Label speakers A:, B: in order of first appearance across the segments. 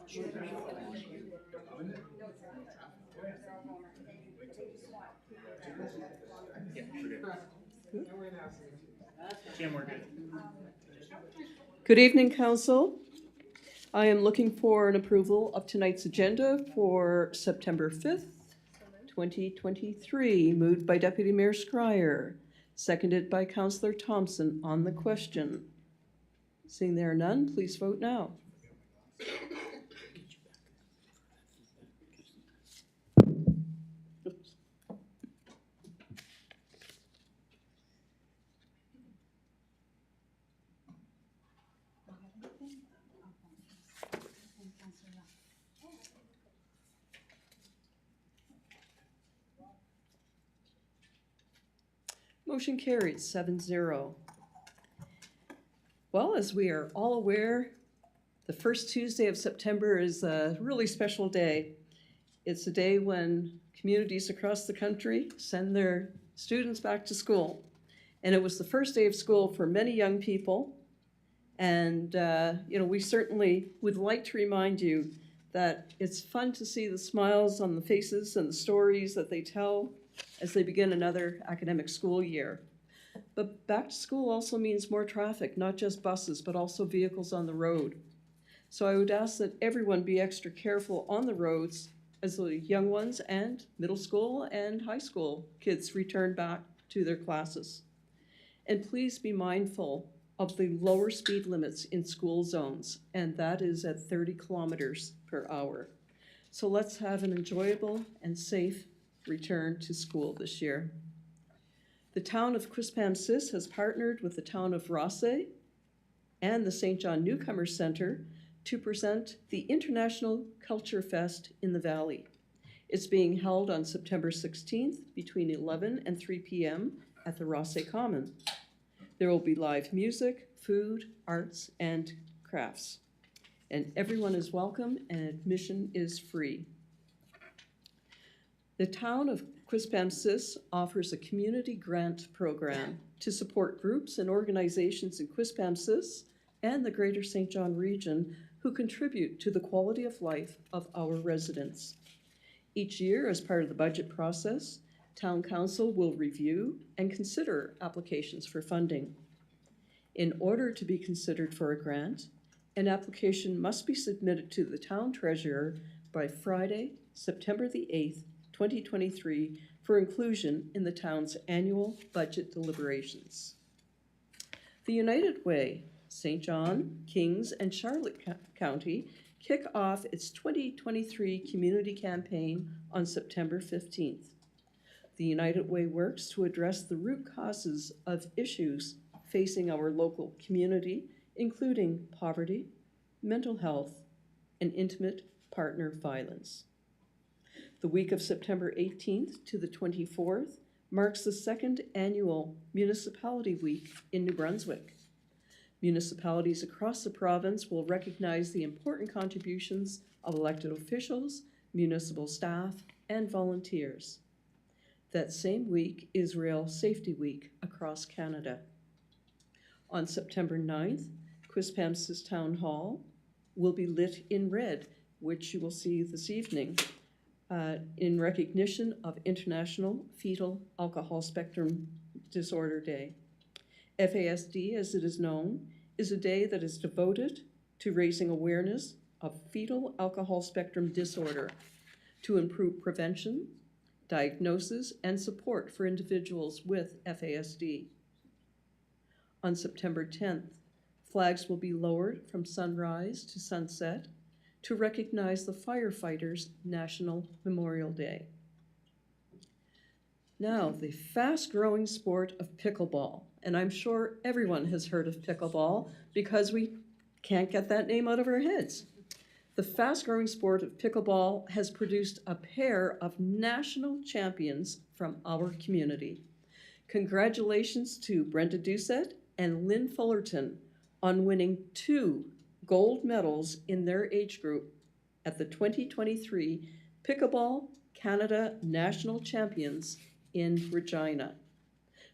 A: Jim, we're good.
B: Good evening, Council. I am looking for an approval of tonight's agenda for September 5th, 2023, moved by Deputy Mayor Scryer, seconded by Councillor Thompson on the question. Seeing there are none, please vote now. Oops. Motion carried 7-0. Well, as we are all aware, the first Tuesday of September is a really special day. It's a day when communities across the country send their students back to school. And it was the first day of school for many young people. And, we certainly would like to remind you that it's fun to see the smiles on the faces and the stories that they tell as they begin another academic school year. But back to school also means more traffic, not just buses, but also vehicles on the road. So I would ask that everyone be extra careful on the roads as the young ones and middle school and high school kids return back to their classes. And please be mindful of the lower speed limits in school zones, and that is at 30 kilometers per hour. So let's have an enjoyable and safe return to school this year. The town of Quispamsis has partnered with the town of Rosse and the St. John Newcomer Center to present the International Culture Fest in the Valley. It's being held on September 16th between 11 and 3 p.m. at the Rosse Common. There will be live music, food, arts, and crafts. And everyone is welcome and admission is free. The town of Quispamsis offers a community grant program to support groups and organizations in Quispamsis and the Greater St. John region who contribute to the quality of life of our residents. Each year, as part of the budget process, Town Council will review and consider applications for funding. In order to be considered for a grant, an application must be submitted to the Town Treasurer by Friday, September the 8th, 2023, for inclusion in the town's annual budget deliberations. The United Way, St. John, Kings, and Charlotte County kick off its 2023 community campaign on September 15th. The United Way works to address the root causes of issues facing our local community, including poverty, mental health, and intimate partner violence. The week of September 18th to the 24th marks the second annual Municipality Week in New Brunswick. Municipalities across the province will recognize the important contributions of elected officials, municipal staff, and volunteers. That same week is Rail Safety Week across Canada. On September 9th, Quispamsis Town Hall will be lit in red, which you will see this evening, in recognition of International Fetal Alcohol Spectrum Disorder Day. FASD, as it is known, is a day that is devoted to raising awareness of fetal alcohol spectrum disorder to improve prevention, diagnosis, and support for individuals with FASD. On September 10th, flags will be lowered from sunrise to sunset to recognize the Firefighters National Memorial Day. Now, the fast-growing sport of pickleball, and I'm sure everyone has heard of pickleball because we can't get that name out of our heads. The fast-growing sport of pickleball has produced a pair of national champions from our community. Congratulations to Brenda Doucette and Lynn Fullerton on winning 2 gold medals in their age group at the 2023 Pickleball Canada National Champions in Regina.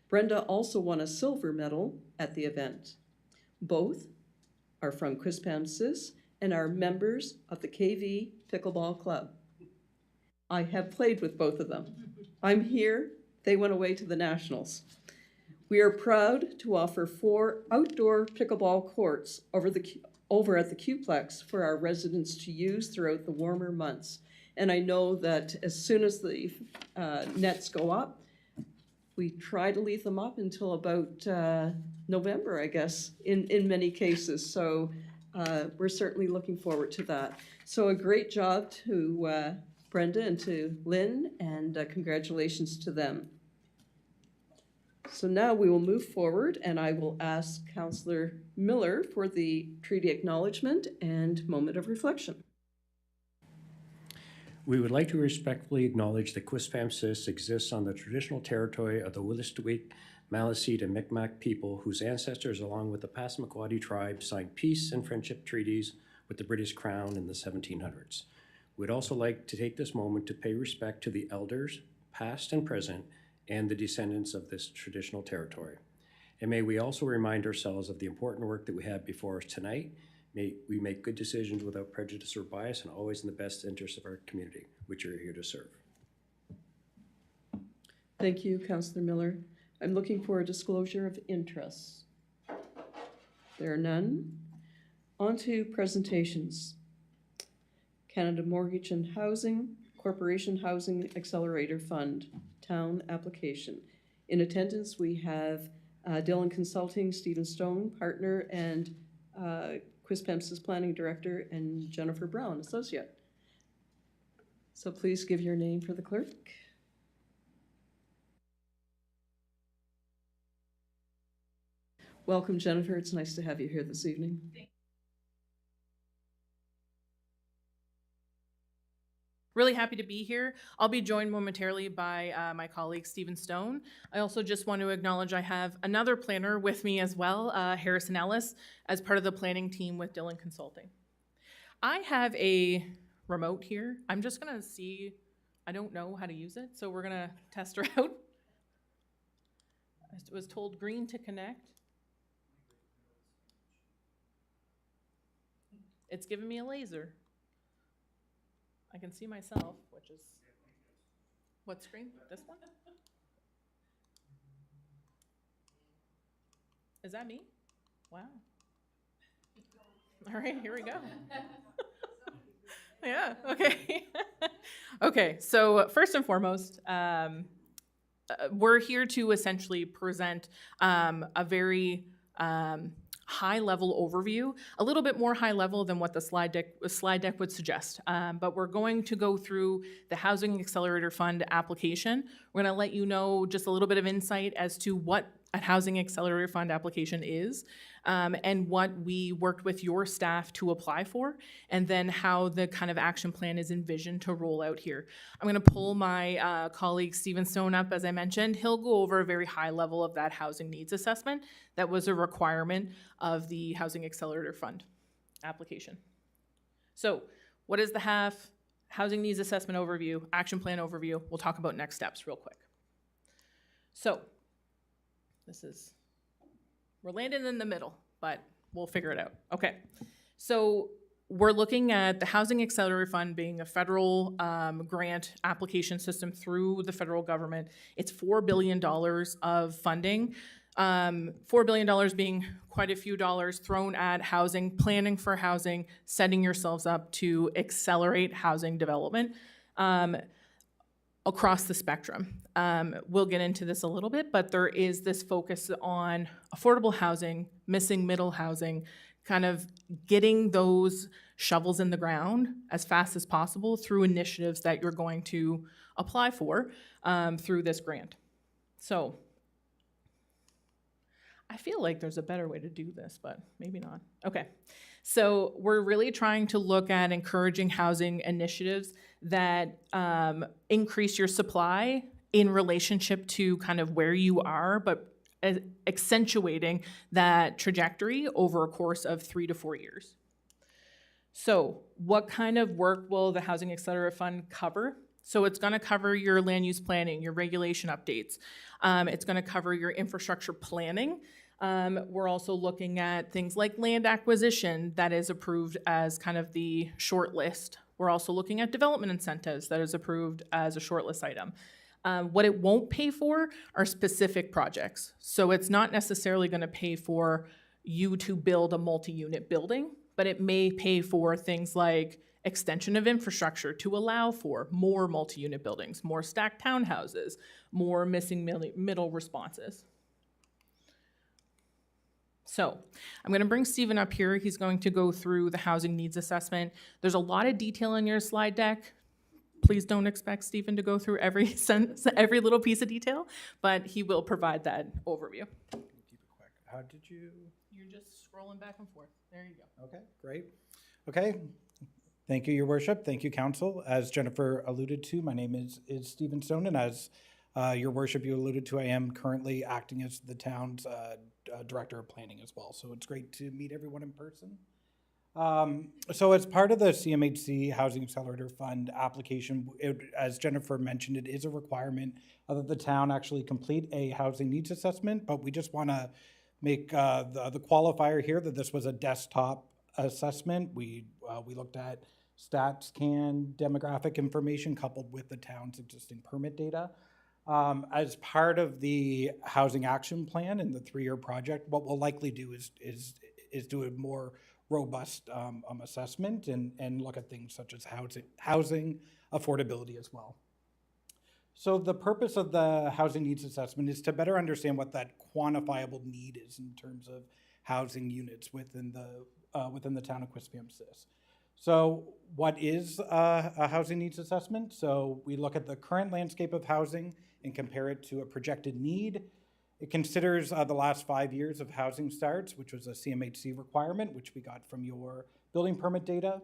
B: Brenda also won a silver medal at the event. Both are from Quispamsis and are members of the KV Pickleball Club. I have played with both of them. I'm here, they went away to the Nationals. We are proud to offer 4 outdoor pickleball courts over at the Qplex for our residents to use throughout the warmer months. And I know that as soon as the nets go up, we try to leave them up until about November, I guess, in many cases. So we're certainly looking forward to that. So a great job to Brenda and to Lynn, and congratulations to them. So now we will move forward, and I will ask Councillor Miller for the treaty acknowledgement and moment of reflection.
A: We would like to respectfully acknowledge that Quispamsis exists on the traditional territory of the Wolastoqey, Maliseet, and Mi'kmaq people whose ancestors, along with the Passamaquoddy tribe, signed peace and friendship treaties with the British Crown in the 1700s. We'd also like to take this moment to pay respect to the elders, past and present, and the descendants of this traditional territory. And may we also remind ourselves of the important work that we have before us tonight. May we make good decisions without prejudice or bias, and always in the best interest of our community, which you're here to serve.
B: Thank you, Councillor Miller. I'm looking for a disclosure of interests. There are none. On to presentations. Canada Mortgage and Housing, Corporation Housing Accelerator Fund, Town Application. In attendance, we have Dillon Consulting, Stephen Stone, partner, and Quispamsis Planning Director, and Jennifer Brown, Associate. So please give your name for the clerk. Welcome, Jennifer. It's nice to have you here this evening.
C: Really happy to be here. I'll be joined momentarily by my colleague, Stephen Stone. I also just want to acknowledge I have another planner with me as well, Harrison Ellis, as part of the planning team with Dillon Consulting. I have a remote here. I'm just gonna see, I don't know how to use it, so we're gonna test her out. I was told green to connect. It's giving me a laser. I can see myself, which is, what screen? This one? Is that me? Wow. All right, here we go. Yeah, okay. Okay, so first and foremost, we're here to essentially present a very high-level overview, a little bit more high-level than what the slide deck would suggest. But we're going to go through the Housing Accelerator Fund application. We're going to let you know just a little bit of insight as to what a Housing Accelerator Fund application is, and what we worked with your staff to apply for, and then how the kind of action plan is envisioned to roll out here. I'm going to pull my colleague Stephen Stone up, as I mentioned. He'll go over a very high level of that housing needs assessment that was a requirement of the Housing Accelerator Fund application. So what is the housing needs assessment overview, action plan overview? We'll talk about next steps real quick. So we're landing in the middle, but we'll figure it out. Okay, so we're looking at the Housing Accelerator Fund being a federal grant application system through the federal government. It's $4 billion of funding, $4 billion being quite a few dollars thrown at housing, planning for housing, setting yourselves up to accelerate housing development across the spectrum. We'll get into this a little bit, but there is this focus on affordable housing, missing middle housing, kind of getting those shovels in the ground as fast as possible through initiatives that you're going to apply for through this grant. So I feel like there's a better way to do this, but maybe not. Okay, so we're really trying to look at encouraging housing initiatives that increase your supply in relationship to kind of where you are, but accentuating that trajectory over a course of 3 to 4 years. So what kind of work will the Housing Accelerator Fund cover? So it's going to cover your land use planning, your regulation updates. It's going to cover your infrastructure planning. We're also looking at things like land acquisition that is approved as kind of the short list. We're also looking at development incentives that is approved as a short list item. What it won't pay for are specific projects. So it's not necessarily going to pay for you to build a multi-unit building, but it may pay for things like extension of infrastructure to allow for more multi-unit buildings, more stacked townhouses, more missing middle responses. So I'm going to bring Stephen up here. He's going to go through the housing needs assessment. There's a lot of detail in your slide deck. Please don't expect Stephen to go through every sentence, every little piece of detail, but he will provide that overview.
D: Keep it quick. How did you?
C: You're just scrolling back and forth. There you go.
D: Okay, great. Okay, thank you, Your Worship. Thank you, Council. As Jennifer alluded to, my name is Stephen Stone, and as Your Worship, you alluded to, I am currently acting as the town's Director of Planning as well. So it's great to meet everyone in person. So as part of the CMHC Housing Accelerator Fund application, as Jennifer mentioned, it is a requirement that the town actually complete a housing needs assessment, but we just want to make the qualifier here that this was a desktop assessment. We looked at StatsCan demographic information coupled with the town's existing permit data. As part of the housing action plan and the 3-year project, what we'll likely do is do a more robust assessment and look at things such as housing affordability as well. So the purpose of the housing needs assessment is to better understand what that quantifiable need is in terms of housing units within the town of Quispamsis. So what is a housing needs assessment? So we look at the current landscape of housing and compare it to a projected need. It considers the last 5 years of housing starts, which was a CMHC requirement, which we got from your building permit data.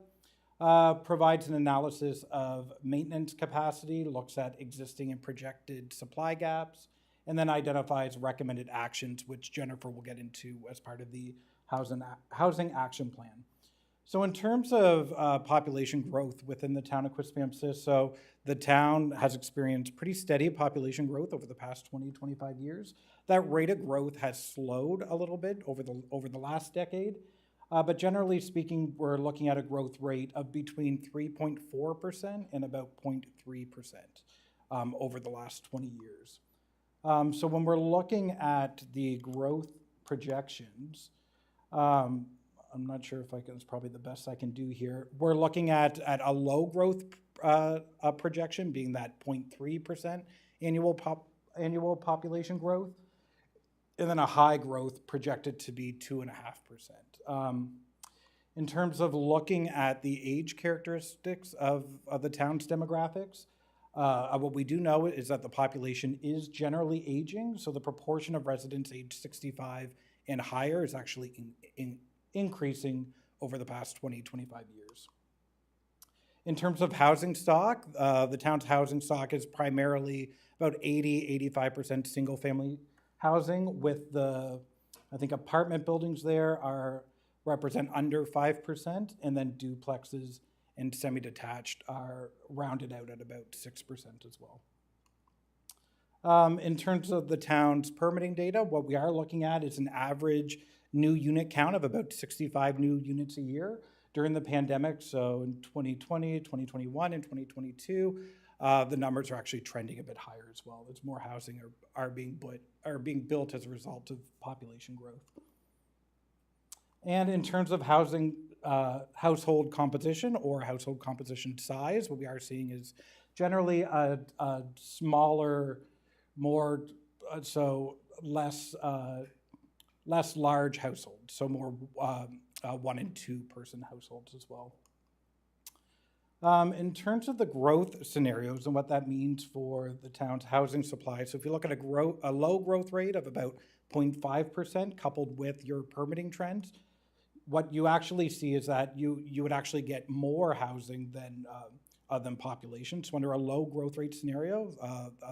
D: Provides an analysis of maintenance capacity, looks at existing and projected supply gaps, and then identifies recommended actions, which Jennifer will get into as part of the housing action plan. So in terms of population growth within the town of Quispamsis, so the town has experienced pretty steady population growth over the past 20, 25 years. That rate of growth has slowed a little bit over the last decade. But generally speaking, we're looking at a growth rate of between 3.4% and about 0.3% over the last 20 years. So when we're looking at the growth projections, I'm not sure if it's probably the best I can do here. We're looking at a low growth projection being that 0.3% annual population growth, and then a high growth projected to be 2.5%. In terms of looking at the age characteristics of the town's demographics, what we do know is that the population is generally aging, so the proportion of residents age 65 and higher is actually increasing over the past 20, 25 years. In terms of housing stock, the town's housing stock is primarily about 80-85% single family housing, with I think apartment buildings there represent under 5%, and then duplexes and semi-detached are rounded out at about 6% as well. In terms of the town's permitting data, what we are looking at is an average new unit count of about 65 new units a year during the pandemic. So in 2020, 2021, and 2022, the numbers are actually trending a bit higher as well, as more housing are being built as a result of population growth. And in terms of housing household composition or household composition size, what we are seeing is generally a smaller, more less large households, so more 1 and 2 person households as well. In terms of the growth scenarios and what that means for the town's housing supply, so if you look at a low growth rate of about 0.5% coupled with your permitting trends, what you actually see is that you would actually get more housing than population. So under a low growth rate scenario,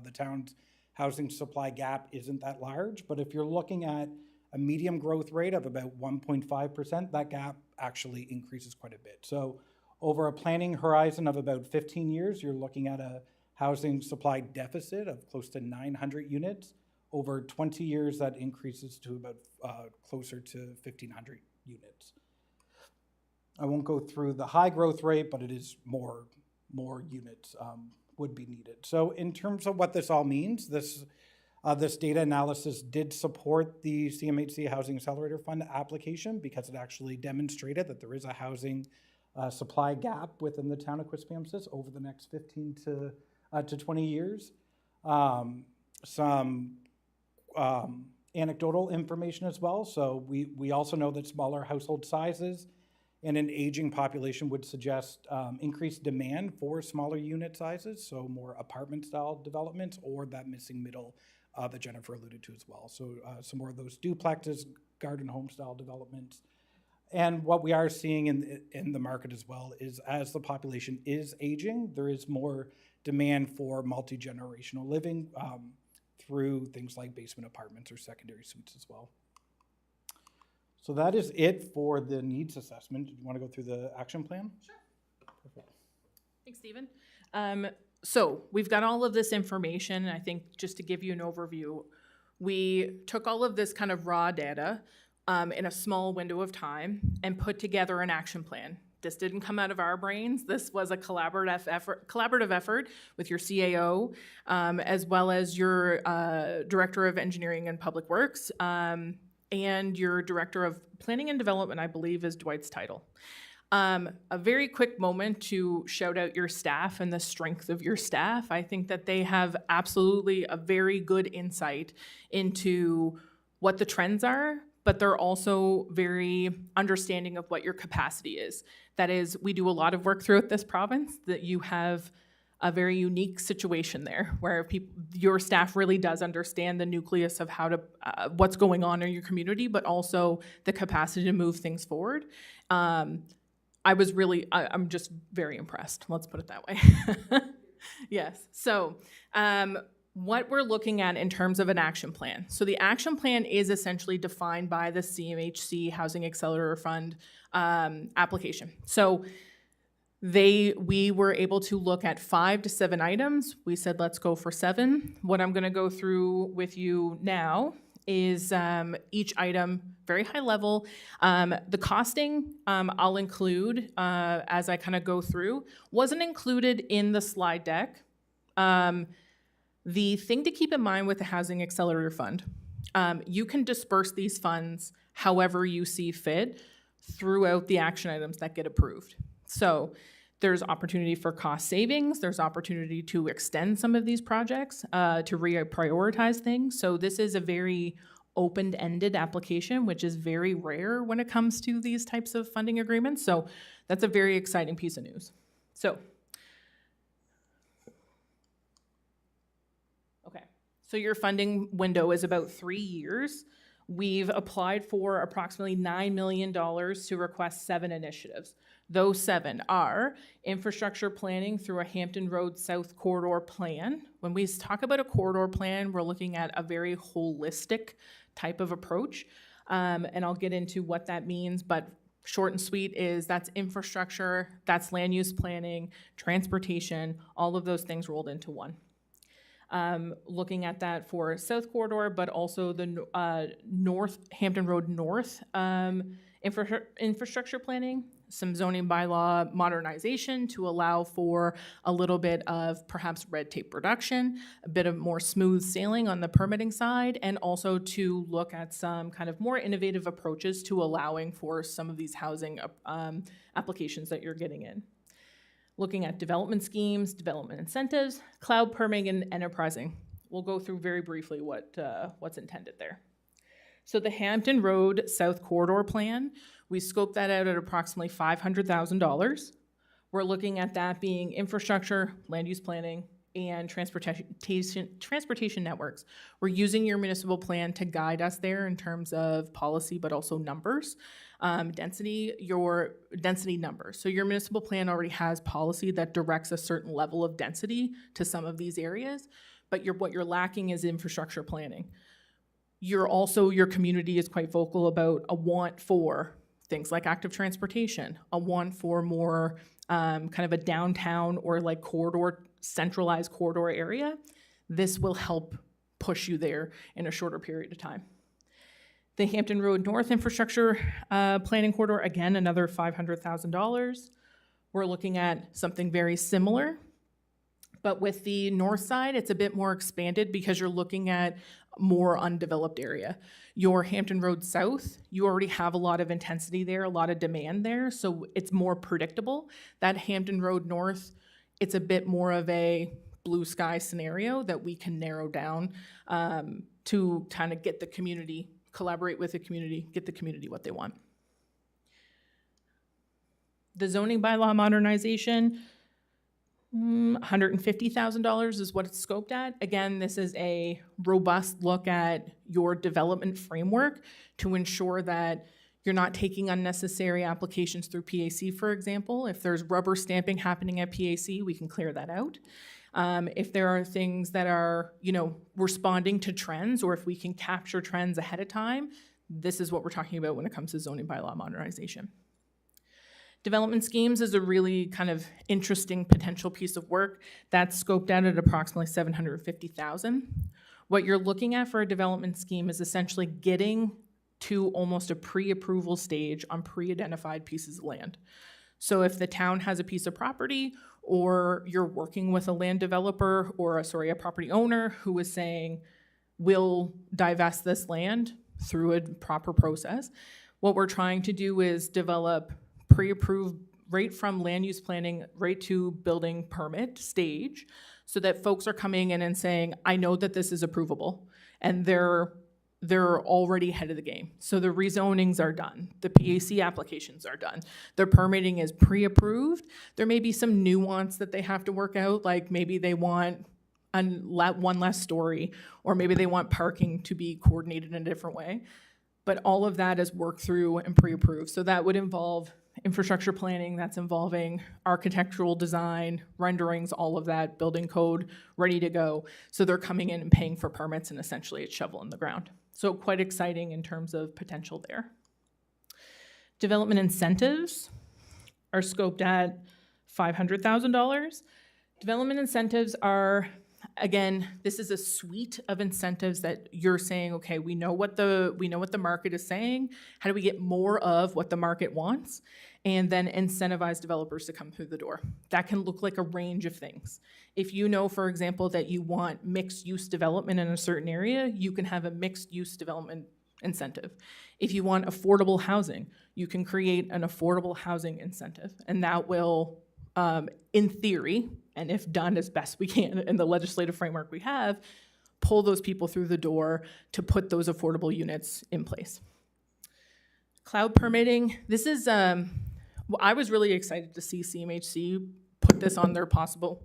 D: the town's housing supply gap isn't that large. But if you're looking at a medium growth rate of about 1.5%, that gap actually increases quite a bit. So over a planning horizon of about 15 years, you're looking at a housing supply deficit of close to 900 units, Over 20 years, that increases to about closer to 1,500 units. I won't go through the high growth rate, but it is more units would be needed. So in terms of what this all means, this data analysis did support the CMHC Housing Accelerator Fund application because it actually demonstrated that there is a housing supply gap within the town of Quispamsis over the next 15 to 20 years. Some anecdotal information as well. So we also know that smaller household sizes and an aging population would suggest increased demand for smaller unit sizes, so more apartment-style developments or that missing middle that Jennifer alluded to as well. So some more of those duplexes, garden home-style developments. And what we are seeing in the market as well is as the population is aging, there is more demand for multi-generational living through things like basement apartments or secondary suites as well. So that is it for the needs assessment. Do you want to go through the action plan?
C: Sure. Perfect. Thanks, Stephen. So we've got all of this information. I think just to give you an overview, we took all of this kind of raw data in a small window of time and put together an action plan. This didn't come out of our brains. This was a collaborative effort with your CAO, as well as your Director of Engineering and Public Works, and your Director of Planning and Development, I believe, is Dwight's title. A very quick moment to shout out your staff and the strength of your staff. I think that they have absolutely a very good insight into what the trends are, but they're also very understanding of what your capacity is. That is, we do a lot of work throughout this province, that you have a very unique situation there where your staff really does understand the nucleus of how to, what's going on in your community, but also the capacity to move things forward. I'm just very impressed. Let's put it that way. Yes. So what we're looking at in terms of an action plan. So the action plan is essentially defined by the CMHC Housing Accelerator Fund application. So we were able to look at 5 to 7 items. We said, let's go for 7. What I'm gonna go through with you now is each item, very high level. The costing I'll include as I kind of go through. Wasn't included in the slide deck. The thing to keep in mind with the Housing Accelerator Fund, you can disperse these funds however you see fit throughout the action items that get approved. So there's opportunity for cost savings, there's opportunity to extend some of these projects, to reprioritize things. So this is a very open-ended application, which is very rare when it comes to these types of funding agreements. So that's a very exciting piece of news. So, okay, so your funding window is about 3 years. We've applied for approximately $9 million to request 7 initiatives. Those 7 are infrastructure planning through a Hampton Road South Corridor plan. When we talk about a corridor plan, we're looking at a very holistic type of approach. And I'll get into what that means, but short and sweet is that's infrastructure, that's land use planning, transportation, all of those things rolled into one. Looking at that for South Corridor, but also the North Hampton Road North infrastructure planning, some zoning bylaw modernization to allow for a little bit of perhaps red tape reduction, a bit of more smooth sailing on the permitting side, and also to look at some kind of more innovative approaches to allowing for some of these housing applications that you're getting in. Looking at development schemes, development incentives, cloud permitting, and enterprising. We'll go through very briefly what's intended there. So the Hampton Road South Corridor Plan, we scoped that out at approximately $500,000. We're looking at that being infrastructure, land use planning, and transportation networks. We're using your municipal plan to guide us there in terms of policy, but also numbers. Your density numbers. So your municipal plan already has policy that directs a certain level of density to some of these areas, but what you're lacking is infrastructure planning. Your community is quite vocal about a want for things like active transportation, a want for more kind of a downtown or like centralized corridor area. This will help push you there in a shorter period of time. The Hampton Road North Infrastructure Planning Corridor, again, another $500,000. We're looking at something very similar, but with the north side, it's a bit more expanded because you're looking at more undeveloped area. Your Hampton Road South, you already have a lot of intensity there, a lot of demand there, so it's more predictable. That Hampton Road North, it's a bit more of a blue sky scenario that we can narrow down to kind of get the community, collaborate with the community, get the community what they want. The zoning bylaw modernization, $150,000 is what it's scoped at. Again, this is a robust look at your development framework to ensure that you're not taking unnecessary applications through PAC, for example. If there's rubber stamping happening at PAC, we can clear that out. If there are things that are, responding to trends, or if we can capture trends ahead of time, this is what we're talking about when it comes to zoning bylaw modernization. Development schemes is a really kind of interesting potential piece of work that's scoped out at approximately $750,000. What you're looking at for a development scheme is essentially getting to almost a pre-approval stage on pre-identified pieces of land. So if the town has a piece of property, or you're working with a land developer or a property owner who is saying, we'll divest this land through a proper process, what we're trying to do is develop pre-approved right from land use planning right to building permit stage, so that folks are coming in and saying, I know that this is approvable, and they're already ahead of the game. So the rezonings are done, the PAC applications are done, their permitting is pre-approved. There may be some nuance that they have to work out, like maybe they want one less story, or maybe they want parking to be coordinated in a different way. But all of that is worked through and pre-approved. So that would involve infrastructure planning, that's involving architectural design, renderings, all of that, building code, ready to go. So they're coming in and paying for permits, and essentially it's shovel in the ground. So quite exciting in terms of potential there. Development incentives are scoped at $500,000. Development incentives are, again, this is a suite of incentives that you're saying, okay, we know what the market is saying. How do we get more of what the market wants? And then incentivize developers to come through the door. That can look like a range of things. If you know, for example, that you want mixed-use development in a certain area, you can have a mixed-use development incentive. If you want affordable housing, you can create an affordable housing incentive, and that will, in theory, and if done as best we can in the legislative framework we have, pull those people through the door to put those affordable units in place. Cloud permitting, this is, I was really excited to see CMHC put this on their possible,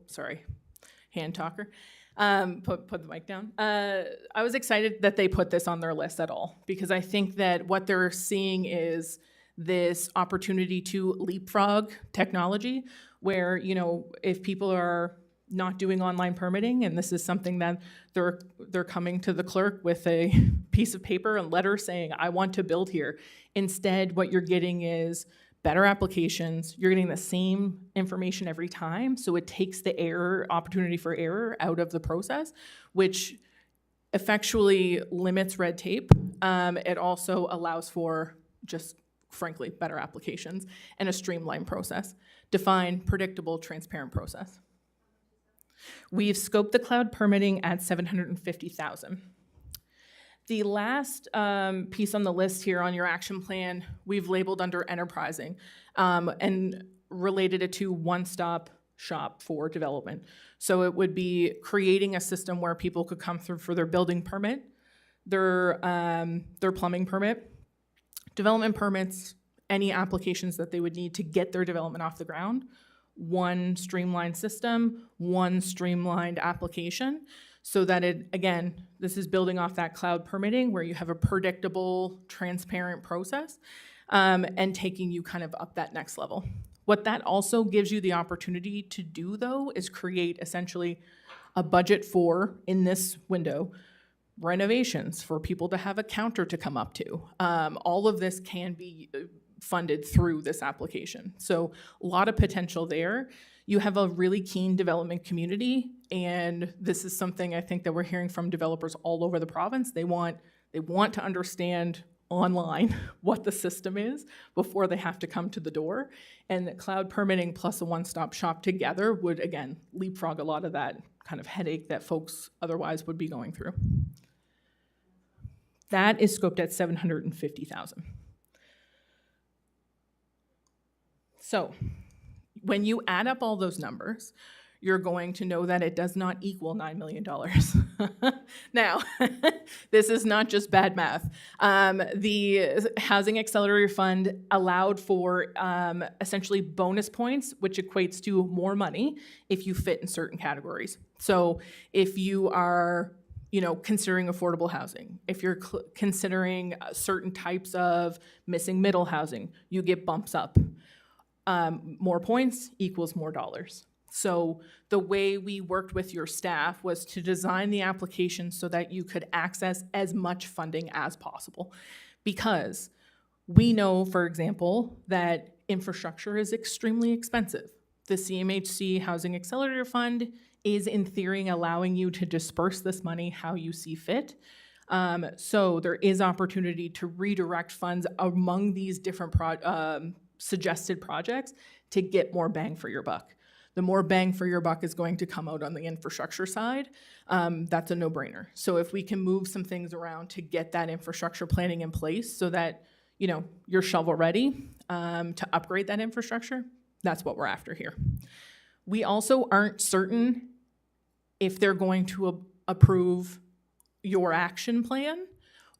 C: hand talker, put the mic down. I was excited that they put this on their list at all, because I think that what they're seeing is this opportunity to leapfrog technology, where, if people are not doing online permitting, and this is something that they're coming to the clerk with a piece of paper and letter saying, I want to build here. Instead, what you're getting is better applications. You're getting the same information every time, so it takes the opportunity for error out of the process, which effectually limits red tape. It also allows for just, frankly, better applications and a streamlined process. Defined, predictable, transparent process. We've scoped the cloud permitting at $750,000. The last piece on the list here on your action plan, we've labeled under enterprising and related it to one-stop shop for development. So it would be creating a system where people could come through for their building permit, their plumbing permit, development permits, any applications that they would need to get their development off the ground. One streamlined system, one streamlined application, so that it, again, this is building off that cloud permitting where you have a predictable, transparent process and taking you kind of up that next level. What that also gives you the opportunity to do, though, is create essentially a budget for, in this window, renovations for people to have a counter to come up to. All of this can be funded through this application. So a lot of potential there. you have a really keen development community, and this is something I think that we're hearing from developers all over the province. They want to understand online what the system is before they have to come to the door, and that cloud permitting plus a one-stop shop together would, again, leapfrog a lot of that kind of headache that folks otherwise would be going through. That is scoped at $750,000. So when you add up all those numbers, you're going to know that it does not equal $9 million. Now, this is not just bad math. The Housing Accelerator Fund allowed for essentially bonus points, which equates to more money if you fit in certain categories. So if you are considering affordable housing, if you're considering certain types of missing middle housing, you get bumps up. More points equals more dollars. So the way we worked with your staff was to design the application so that you could access as much funding as possible. Because we know, for example, that infrastructure is extremely expensive. The CMHC Housing Accelerator Fund is, in theory, allowing you to disperse this money how you see fit. So there is opportunity to redirect funds among these different suggested projects to get more bang for your buck. The more bang for your buck is going to come out on the infrastructure side. That's a no-brainer. So if we can move some things around to get that infrastructure planning in place so that you're shovel ready to upgrade that infrastructure, that's what we're after here. We also aren't certain if they're going to approve your action plan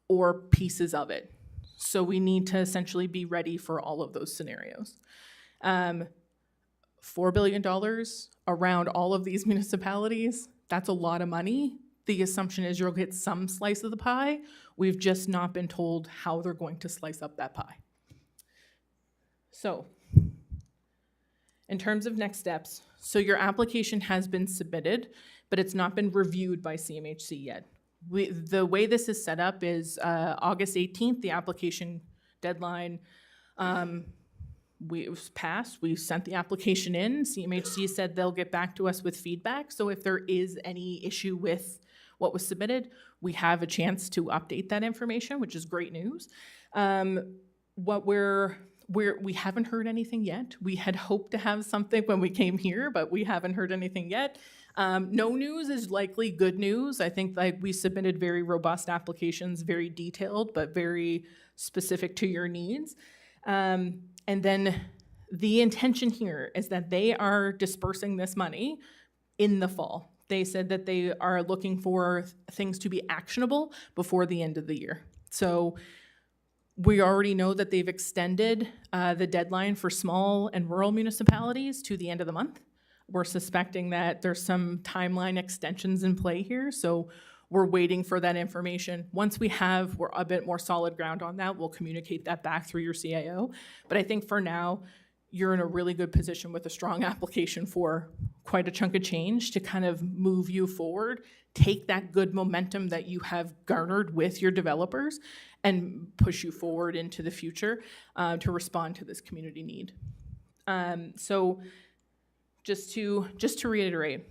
C: or pieces of it. So we need to essentially be ready for all of those scenarios. $4 billion around all of these municipalities, that's a lot of money. The assumption is you'll get some slice of the pie. We've just not been told how they're going to slice up that pie. So, in terms of next steps, so your application has been submitted, but it's not been reviewed by CMHC yet. The way this is set up is August 18th, the application deadline it was passed. We sent the application in. CMHC said they'll get back to us with feedback. So if there is any issue with what was submitted, we have a chance to update that information, which is great news. We haven't heard anything yet. We had hoped to have something when we came here, but we haven't heard anything yet. No news is likely good news. I think we submitted very robust applications, very detailed, but very specific to your needs. And then the intention here is that they are dispersing this money in the fall. They said that they are looking for things to be actionable before the end of the year. So we already know that they've extended the deadline for small and rural municipalities to the end of the month. We're suspecting that there's some timeline extensions in play here, so we're waiting for that information. Once we're a bit more solid ground on that, we'll communicate that back through your CIO. But I think for now, you're in a really good position with a strong application for quite a chunk of change to kind of move you forward, take that good momentum that you have garnered with your developers and push you forward into the future to respond to this community need. So just to reiterate,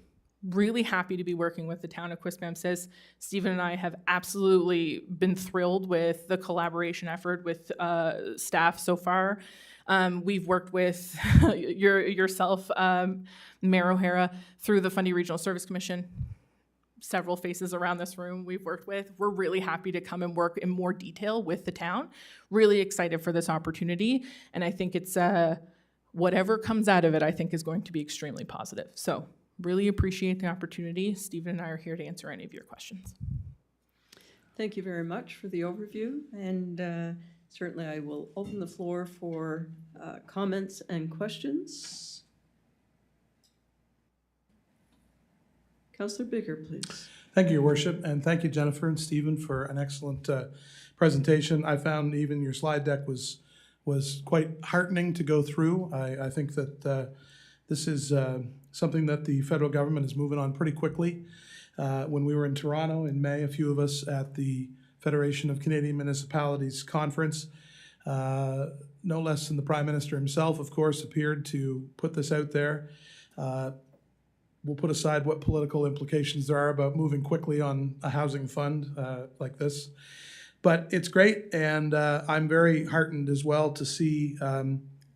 C: really happy to be working with the town of Quispamsis. Stephen and I have absolutely been thrilled with the collaboration effort with staff so far. We've worked with yourself, Mayor O'Hara, through the Fundy Regional Service Commission. Several faces around this room we've worked with. We're really happy to come and work in more detail with the town. Really excited for this opportunity, and I think it's whatever comes out of it, I think is going to be extremely positive. So really appreciate the opportunity. Stephen and I are here to answer any of your questions.
B: Thank you very much for the overview, and certainly I will open the floor for comments and questions. Councillor Bigger, please.
E: Thank you, Your Worship, and thank you, Jennifer and Stephen, for an excellent presentation. I found even your slide deck was quite heartening to go through. I think that this is something that the federal government is moving on pretty quickly. When we were in Toronto in May, a few of us at the Federation of Canadian Municipalities conference, no less than the Prime Minister himself, of course, appeared to put this out there. We'll put aside what political implications there are about moving quickly on a housing fund like this. But it's great, and I'm very heartened as well to see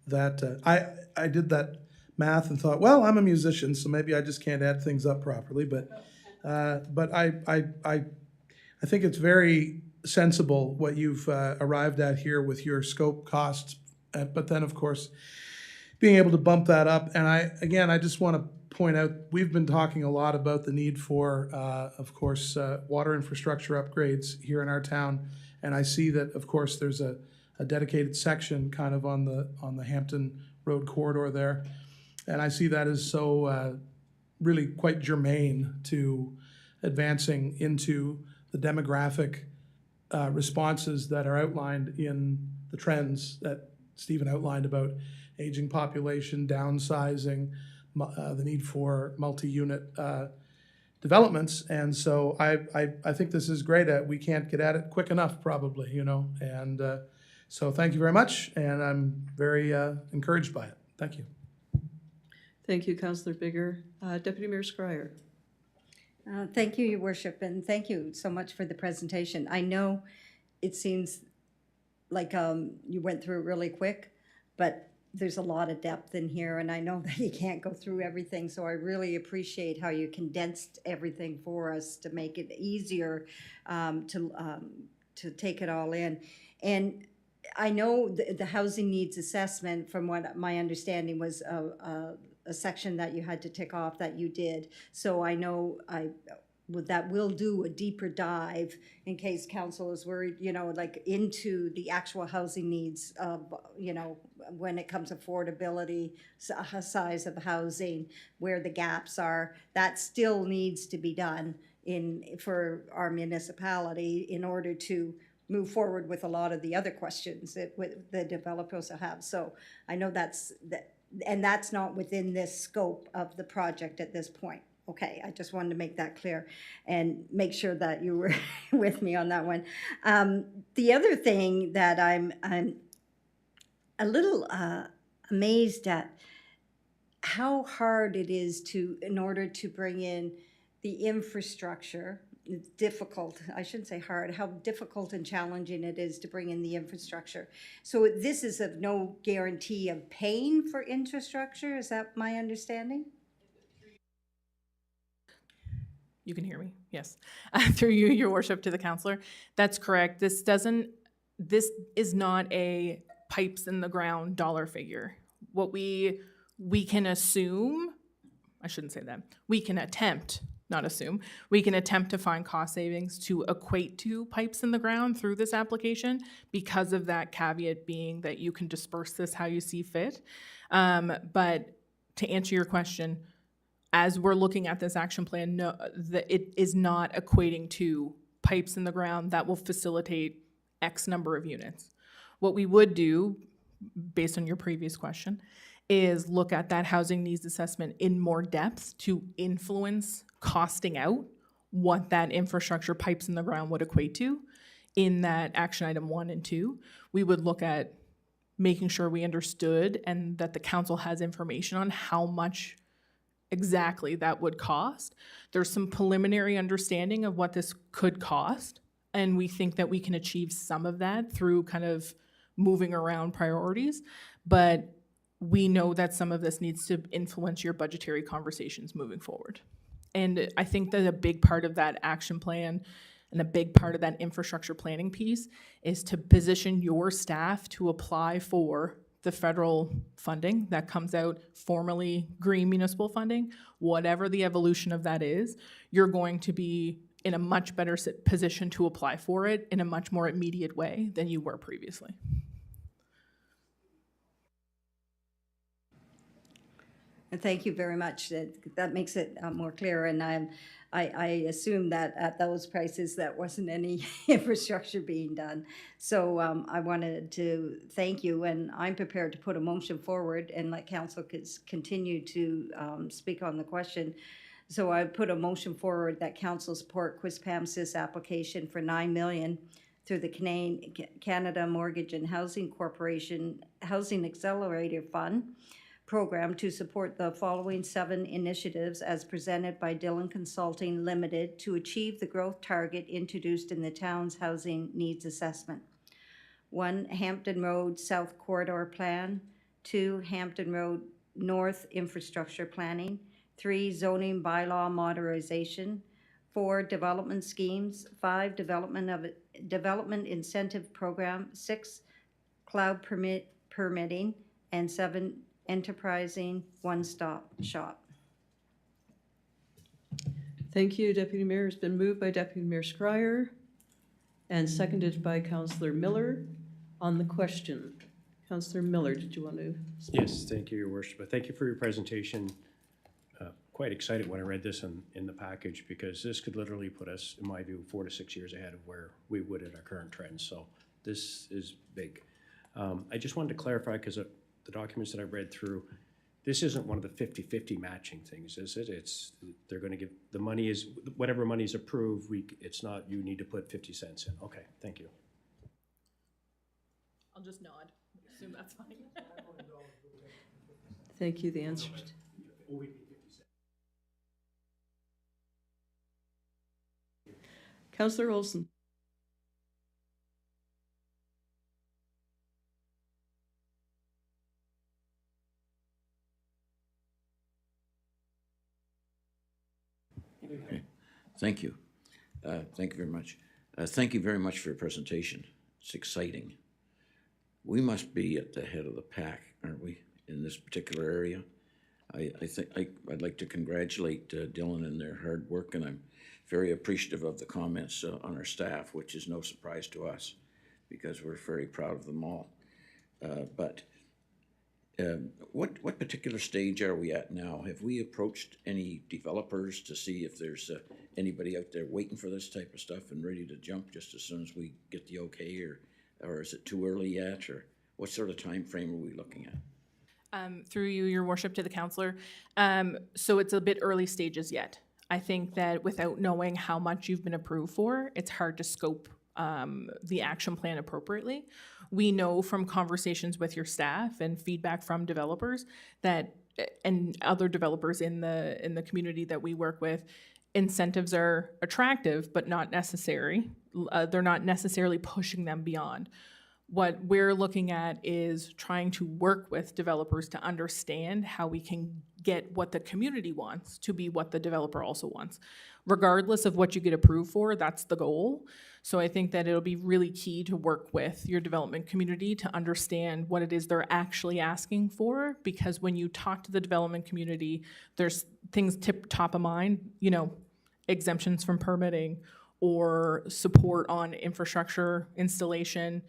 E: that I did that math and thought, well, I'm a musician, so maybe I just can't add things up properly. But I think it's very sensible what you've arrived at here with your scope costs, but then of course being able to bump that up. And I just want to point out, we've been talking a lot about the need for, of course, water infrastructure upgrades here in our town. And I see that, of course, there's a dedicated section kind of on the Hampton Road corridor there. And I see that as so really quite germane to advancing into the demographic responses that are outlined in the trends that Stephen outlined about aging population, downsizing, the need for multi-unit developments. And so I think this is great. We can't get at it quick enough, probably, you know. And so thank you very much, and I'm very encouraged by it. Thank you.
B: Thank you, Councillor Bigger. Deputy Mayor Scryer.
F: Thank you, Your Worship, and thank you so much for the presentation. I know it seems like you went through it really quick, but there's a lot of depth in here, and I know that you can't go through everything, so I really appreciate how you condensed everything for us to make it easier to take it all in. And I know the housing needs assessment, from what my understanding was, a section that you had to tick off that you did. So I know that will do a deeper dive in case council is worried, you know, like into the actual housing needs of, you know, when it comes to affordability, size of housing, where the gaps are. That still needs to be done for our municipality in order to move forward with a lot of the other questions that the developers have. So I know and that's not within this scope of the project at this point. Okay, I just wanted to make that clear and make sure that you were with me on that one. The other thing that I'm a little amazed at, how hard it is in order to bring in the infrastructure. It's difficult, I shouldn't say hard, how difficult and challenging it is to bring in the infrastructure. So this is of no guarantee of paying for infrastructure, is that my understanding?
C: You can hear me? Yes. Through you, Your Worship, to the councillor. That's correct. This is not a pipes in the ground dollar figure. What we can assume, I shouldn't say that, we can attempt, not assume, we can attempt to find cost savings to equate to pipes in the ground through this application, because of that caveat being that you can disperse this how you see fit. But to answer your question, as we're looking at this action plan, no, it is not equating to pipes in the ground that will facilitate X number of units. What we would do, based on your previous question, is look at that housing needs assessment in more depth to influence costing out what that infrastructure pipes in the ground would equate to in that action item 1 and 2. We would look at making sure we understood and that the council has information on how much exactly that would cost. There's some preliminary understanding of what this could cost, and we think that we can achieve some of that through kind of moving around priorities, but we know that some of this needs to influence your budgetary conversations moving forward. And I think that a big part of that action plan and a big part of that infrastructure planning piece is to position your staff to apply for the federal funding that comes out, formerly green municipal funding. Whatever the evolution of that is, you're going to be in a much better position to apply for it in a much more immediate way than you were previously.
F: And thank you very much. That makes it more clear. And I assume that at those prices, that wasn't any infrastructure being done. So I wanted to thank you, and I'm prepared to put a motion forward and let council continue to speak on the question. So I put a motion forward that council support Quispamsis application for $9 million through the Canada Mortgage and Housing Corporation Housing Accelerator Fund program to support the following 7 initiatives as presented by Dillon Consulting Limited to achieve the growth target introduced in the town's housing needs assessment. 1, Hampton Road South Corridor Plan. 2, Hampton Road North Infrastructure Planning. 3, Zoning Bylaw Modernization. 4, Development Schemes. 5, Development Incentive Program. 6, Cloud Permitting. And 7, Enterprising One-Stop Shop.
B: Thank you, Deputy Mayor. It's been moved by Deputy Mayor Scryer and seconded by Councillor Miller on the question. Councillor Miller, did you want to?
A: Yes, thank you, Your Worship. Thank you for your presentation. Quite excited when I read this in the package, because this could literally put us, in my view, 4 to 6 years ahead of where we would at our current trends. So this is big. I just wanted to clarify, because the documents that I read through, this isn't one of the 50-50 matching things, is it? They're going to give, the money is, whatever money is approved, it's not, you need to put 50 cents in. Okay, thank you.
C: I'll just nod. Assume that's fine.
B: Thank you, the answer. Councillor Olson.
G: Thank you. Thank you very much. Thank you very much for your presentation. It's exciting. We must be at the head of the pack, aren't we, in this particular area? I'd like to congratulate Dillon and their hard work, and I'm very appreciative of the comments on our staff, which is no surprise to us, because we're very proud of them all. What particular stage are we at now? Have we approached any developers to see if there's anybody out there waiting for this type of stuff and ready to jump just as soon as we get the okay, or is it too early yet, or what sort of time frame are we looking at?
C: Through you, Your Worship, to the councillor. So it's a bit early stages yet. I think that without knowing how much you've been approved for, it's hard to scope the action plan appropriately. We know from conversations with your staff and feedback from developers that, and other developers in the community that we work with, incentives are attractive but not necessary. They're not necessarily pushing them beyond. What we're looking at is trying to work with developers to understand how we can get what the community wants to be what the developer also wants. Regardless of what you get approved for, that's the goal. So I think that it'll be really key to work with your development community to understand what it is they're actually asking for, because when you talk to the development community, there's things top of mind, exemptions from permitting or support on infrastructure installation,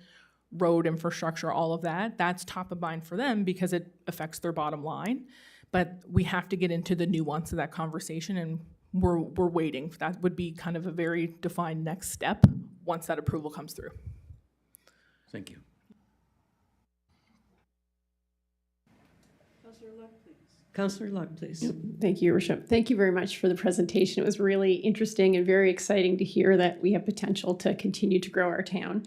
C: road infrastructure, all of that. That's top of mind for them because it affects their bottom line. But we have to get into the nuance of that conversation, and we're waiting. That would be kind of a very defined next step once that approval comes through.
G: Thank you.
B: Councillor Luck, please.
H: Thank you, Your Worship. Thank you very much for the presentation. It was really interesting and very exciting to hear that we have potential to continue to grow our town.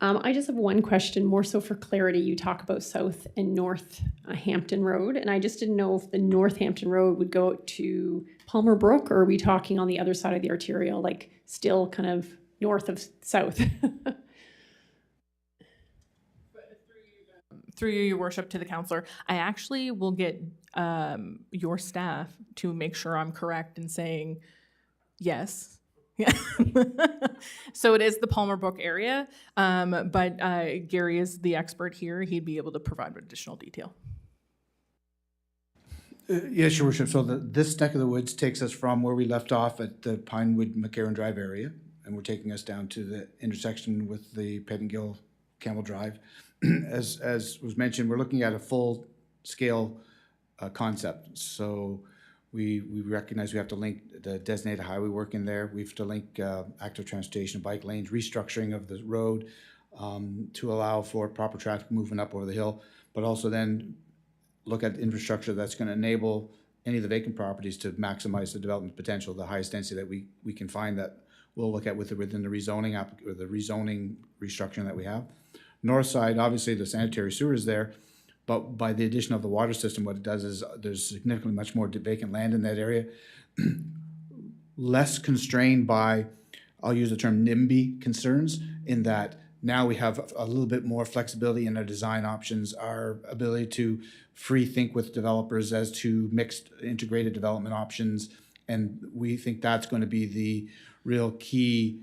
H: I just have one question, more so for clarity. You talk about South and North Hampton Road, and I just didn't know if the North Hampton Road would go to Palmer Brook, or are we talking on the other side of the arterial, like still kind of north of South?
C: Through you, Your Worship, to the councillor, I actually will get your staff to make sure I'm correct in saying yes. Yeah. So it is the Palmer Brook area, but Gary is the expert here. He'd be able to provide additional detail.
I: Yes, Your Worship. So this neck of the woods takes us from where we left off at the Pinewood McCarran Drive area, and we're taking us down to the intersection with the Pettingill Campbell Drive. As was mentioned, we're looking at a full-scale concept. So we recognize we have to link the designated highway work in there. We have to link active transportation, bike lanes, restructuring of the road to allow for proper traffic movement up over the hill, but also then look at infrastructure that's going to enable any of the vacant properties to maximize the development potential, the highest density that we can find, that we'll look at within the rezoning restructuring that we have. North side, obviously the sanitary sewer is there, But by the addition of the water system, what it does is there's significantly much more vacant land in that area, less constrained by, I'll use the term NIMBY concerns, in that now we have a little bit more flexibility in our design options, our ability to free think with developers as to mixed integrated development options. And we think that's going to be the real key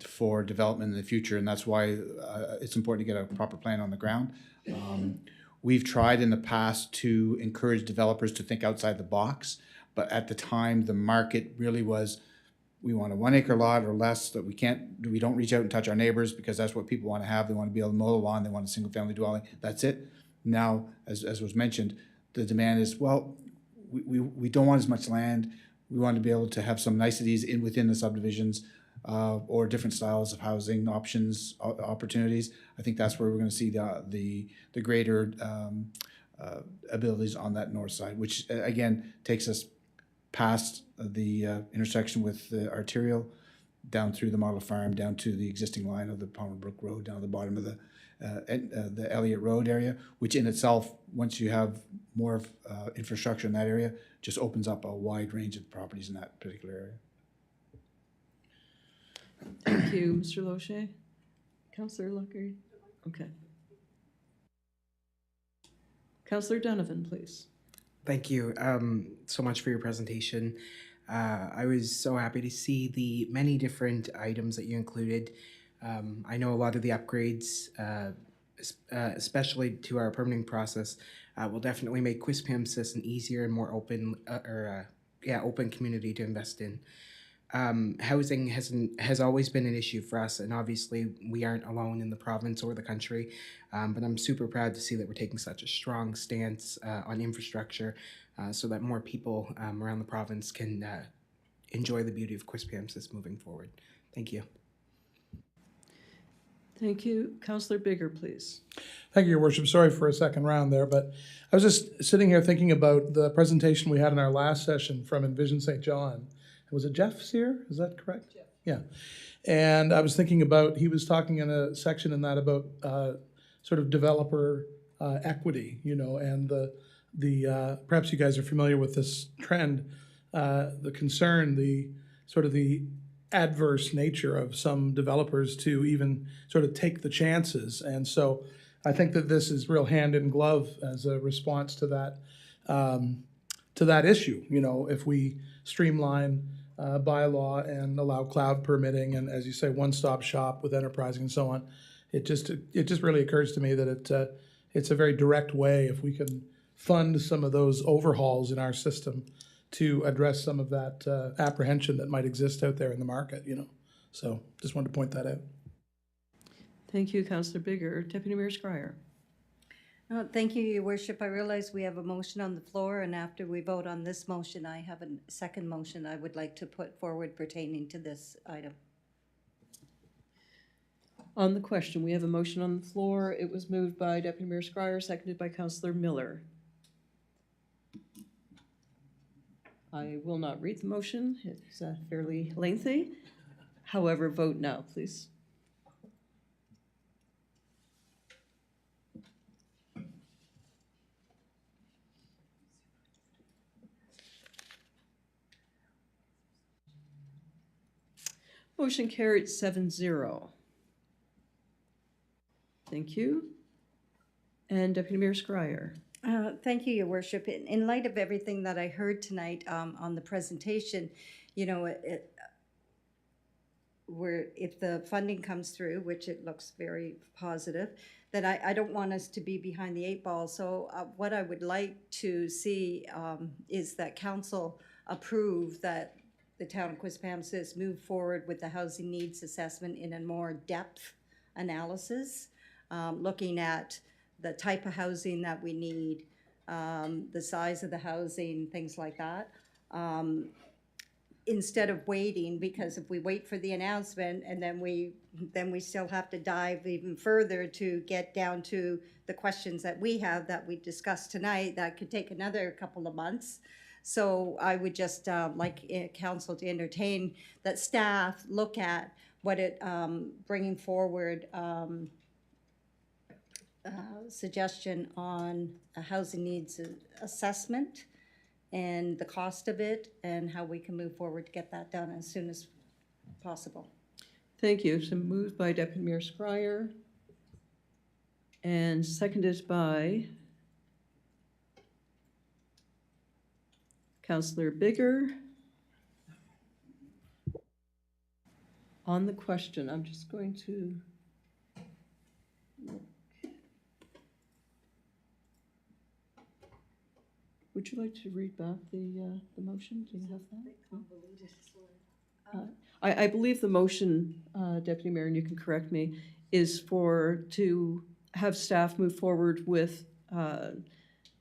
I: for development in the future. And that's why it's important to get a proper plan on the ground. We've tried in the past to encourage developers to think outside the box, but at the time, the market really was, we want a 1 acre lot or less, that we don't reach out and touch our neighbors because that's what people want to have. They want to be able to mow the lawn. They want a single family dwelling. That's it. Now, as was mentioned, the demand is, well, we don't want as much land. We want to be able to have some niceties within the subdivisions or different styles of housing options, opportunities. I think that's where we're going to see the greater abilities on that north side, which again takes us past the intersection with the arterial, down through the model farm, down to the existing line of the Palmer Brook Road, down to the bottom of the Elliott Road area, which in itself, once you have more infrastructure in that area, just opens up a wide range of properties in that particular area.
B: Thank you, Mr. Loche. Councillor Luckard? Okay. Councillor Donovan, please.
J: Thank you so much for your presentation. I was so happy to see the many different items that you included. I know a lot of the upgrades, especially to our permitting process, will definitely make Quispamsis an easier and more open, open community to invest in. Housing has always been an issue for us, and obviously we aren't alone in the province or the country, but I'm super proud to see that we're taking such a strong stance on infrastructure so that more people around the province can enjoy the beauty of Quispamsis moving forward. Thank you.
B: Thank you. Councillor Bigger, please.
E: Thank you, Your Worship. Sorry for a second round there, but I was just sitting here thinking about the presentation we had in our last session from Envision St. John. Was it Jeff Sear? Is that correct? Jeff. Yeah. And I was thinking about, he was talking in a section in that about sort of developer equity, you know, and the perhaps you guys are familiar with this trend, the concern, the sort of the adverse nature of some developers to even sort of take the chances. And so I think that this is real hand in glove as a response to that issue. You know, if we streamline bylaw and allow cloud permitting and, as you say, one-stop shop with enterprising and so on, it just really occurs to me that it's a very direct way, if we can fund some of those overhauls in our system, to address some of that apprehension that might exist out there in the market, you know. So just wanted to point that out.
B: Thank you, Councillor Bigger. Deputy Mayor Scryer.
F: Thank you, Your Worship. I realize we have a motion on the floor, and after we vote on this motion, I have a second motion I would like to put forward pertaining to this item.
B: On the question, we have a motion on the floor. It was moved by Deputy Mayor Scryer, seconded by Councillor Miller. I will not read the motion. It's fairly lengthy. However, vote now, please. Motion carried 7-0. Thank you. And Deputy Mayor Scryer.
F: Thank you, Your Worship. In light of everything that I heard tonight on the presentation, you know, if the funding comes through, which it looks very positive, then I don't want us to be behind the 8 ball. So what I would like to see is that council approve that the town of Quispamsis move forward with the housing needs assessment in a more depth analysis, looking at the type of housing that we need, the size of the housing, things like that. Instead of waiting, because if we wait for the announcement and then we still have to dive even further to get down to the questions that we have that we discussed tonight, that could take another couple of months. So I would just like council to entertain that staff look at what it bringing forward suggestion on a housing needs assessment and the cost of it and how we can move forward to get that done as soon as possible.
B: Thank you. So moved by Deputy Mayor Scryer and seconded by Councillor Bigger. On the question, I'm just going to look. Would you like to read back the motion? Do you have that? I believe the motion, Deputy Mayor, and you can correct me, is to have staff move forward with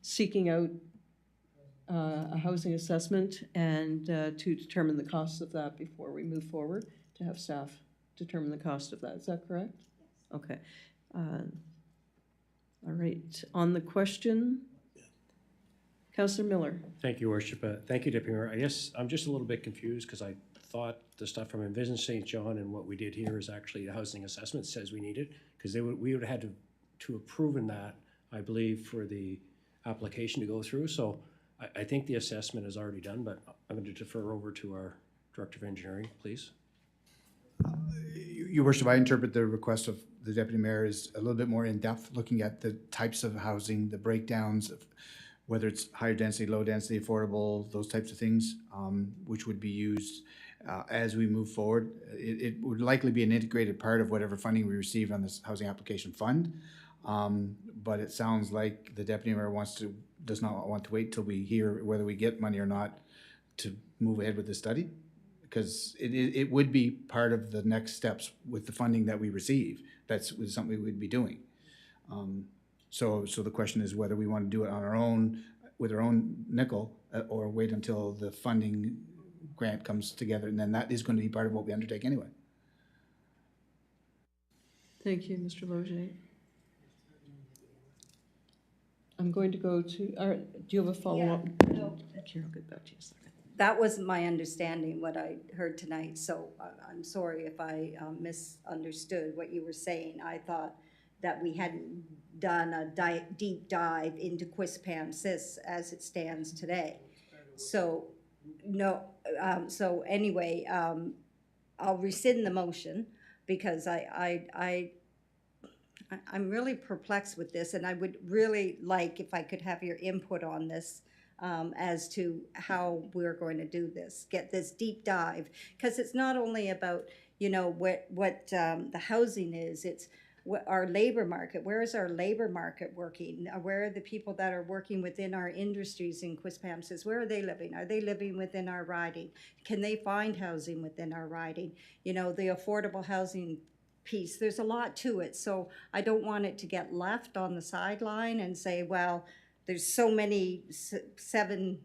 B: seeking out a housing assessment and to determine the costs of that before we move forward, to have staff determine the cost of that. Is that correct? Yes. Okay. All right. On the question, Councillor Miller.
A: Thank you, Worship. Thank you, Deputy Mayor. I guess I'm just a little bit confused because I thought the stuff from Envision St. John and what we did here is actually the housing assessment says we need it, because we would have had to have proven that, I believe, for the application to go through. So I think the assessment is already done, but I'm going to defer over to our Director of Engineering, please.
I: Your Worship, I interpret the request of the Deputy Mayor is a little bit more in-depth, looking at the types of housing, the breakdowns of whether it's higher density, low density, affordable, those types of things, which would be used as we move forward. It would likely be an integrated part of whatever funding we receive on this housing application fund. But it sounds like the Deputy Mayor does not want to wait till we hear whether we get money or not to move ahead with the study, because it would be part of the next steps with the funding that we receive. That's something we would be doing. So the question is whether we want to do it on our own, with our own nickel, or wait until the funding grant comes together, and then that is going to be part of what we undertake anyway.
B: Thank you, Mr. Logier. I'm going to go to, do you have a follow-up?
F: No.
B: Okay, I'll get back to you in a second.
F: That wasn't my understanding, what I heard tonight, so I'm sorry if I misunderstood what you were saying. I thought that we hadn't done a deep dive into Quispamsis as it stands today. So, no, so anyway, I'll rescind the motion because I'm really perplexed with this, and I would really like if I could have your input on this as to how we're going to do this, get this deep dive, because it's not only about, you know, what the housing is, it's what our labor market, where is our labor market working? Where are the people that are working within our industries in Quispamsis? Where are they living? Are they living within our riding? Can they find housing within our riding? You know, the affordable housing piece, there's a lot to it. So I don't want it to get left on the sideline and say, well, there's so many 7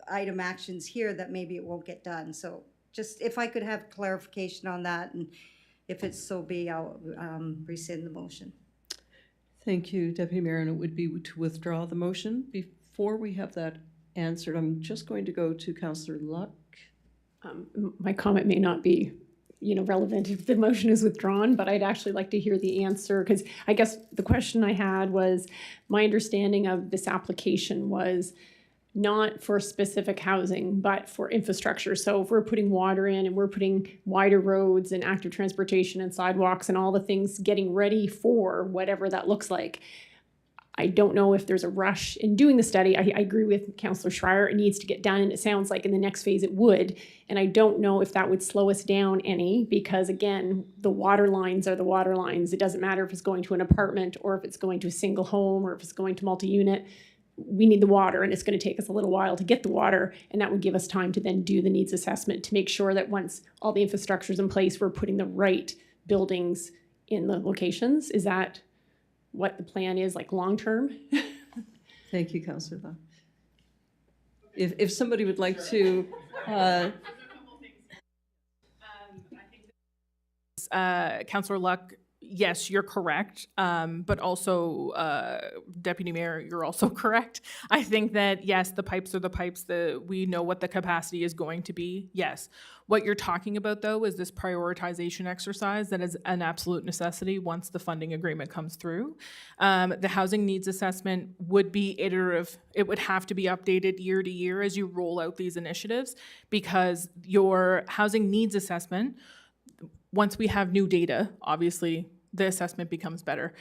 F: item actions here that maybe it won't get done. So just if I could have clarification on that, and if it's so be, I'll rescind the motion.
B: Thank you, Deputy Mayor, and it would be to withdraw the motion. Before we have that answered, I'm just going to go to Councillor Luck.
H: My comment may not be, relevant if the motion is withdrawn, but I'd actually like to hear the answer, because I guess the question I had was, my understanding of this application was not for specific housing, but for infrastructure. So if we're putting water in and we're putting wider roads and active transportation and sidewalks and all the things getting ready for whatever that looks like, I don't know if there's a rush in doing the study. I agree with Councillor Schreier, it needs to get done, and it sounds like in the next phase it would. And I don't know if that would slow us down any, because again, the water lines are the water lines. It doesn't matter if it's going to an apartment or if it's going to a single home or if it's going to multi-unit. We need the water, and it's going to take us a little while to get the water, and that would give us time to then do the needs assessment to make sure that once all the infrastructure is in place, we're putting the right buildings in the locations. Is that what the plan is, like long-term?
B: Thank you, Councillor Luck. If somebody would like to...
C: Councillor Luck yes, you're correct. But also, Deputy Mayor, you're also correct. I think that, yes, the pipes are the pipes. We know what the capacity is going to be. Yes. What you're talking about, though, is this prioritization exercise that is an absolute necessity once the funding agreement comes through. The housing needs assessment would be iterative. It would have to be updated year to year as you roll out these initiatives, because your housing needs assessment, once we have new data, obviously the assessment becomes better.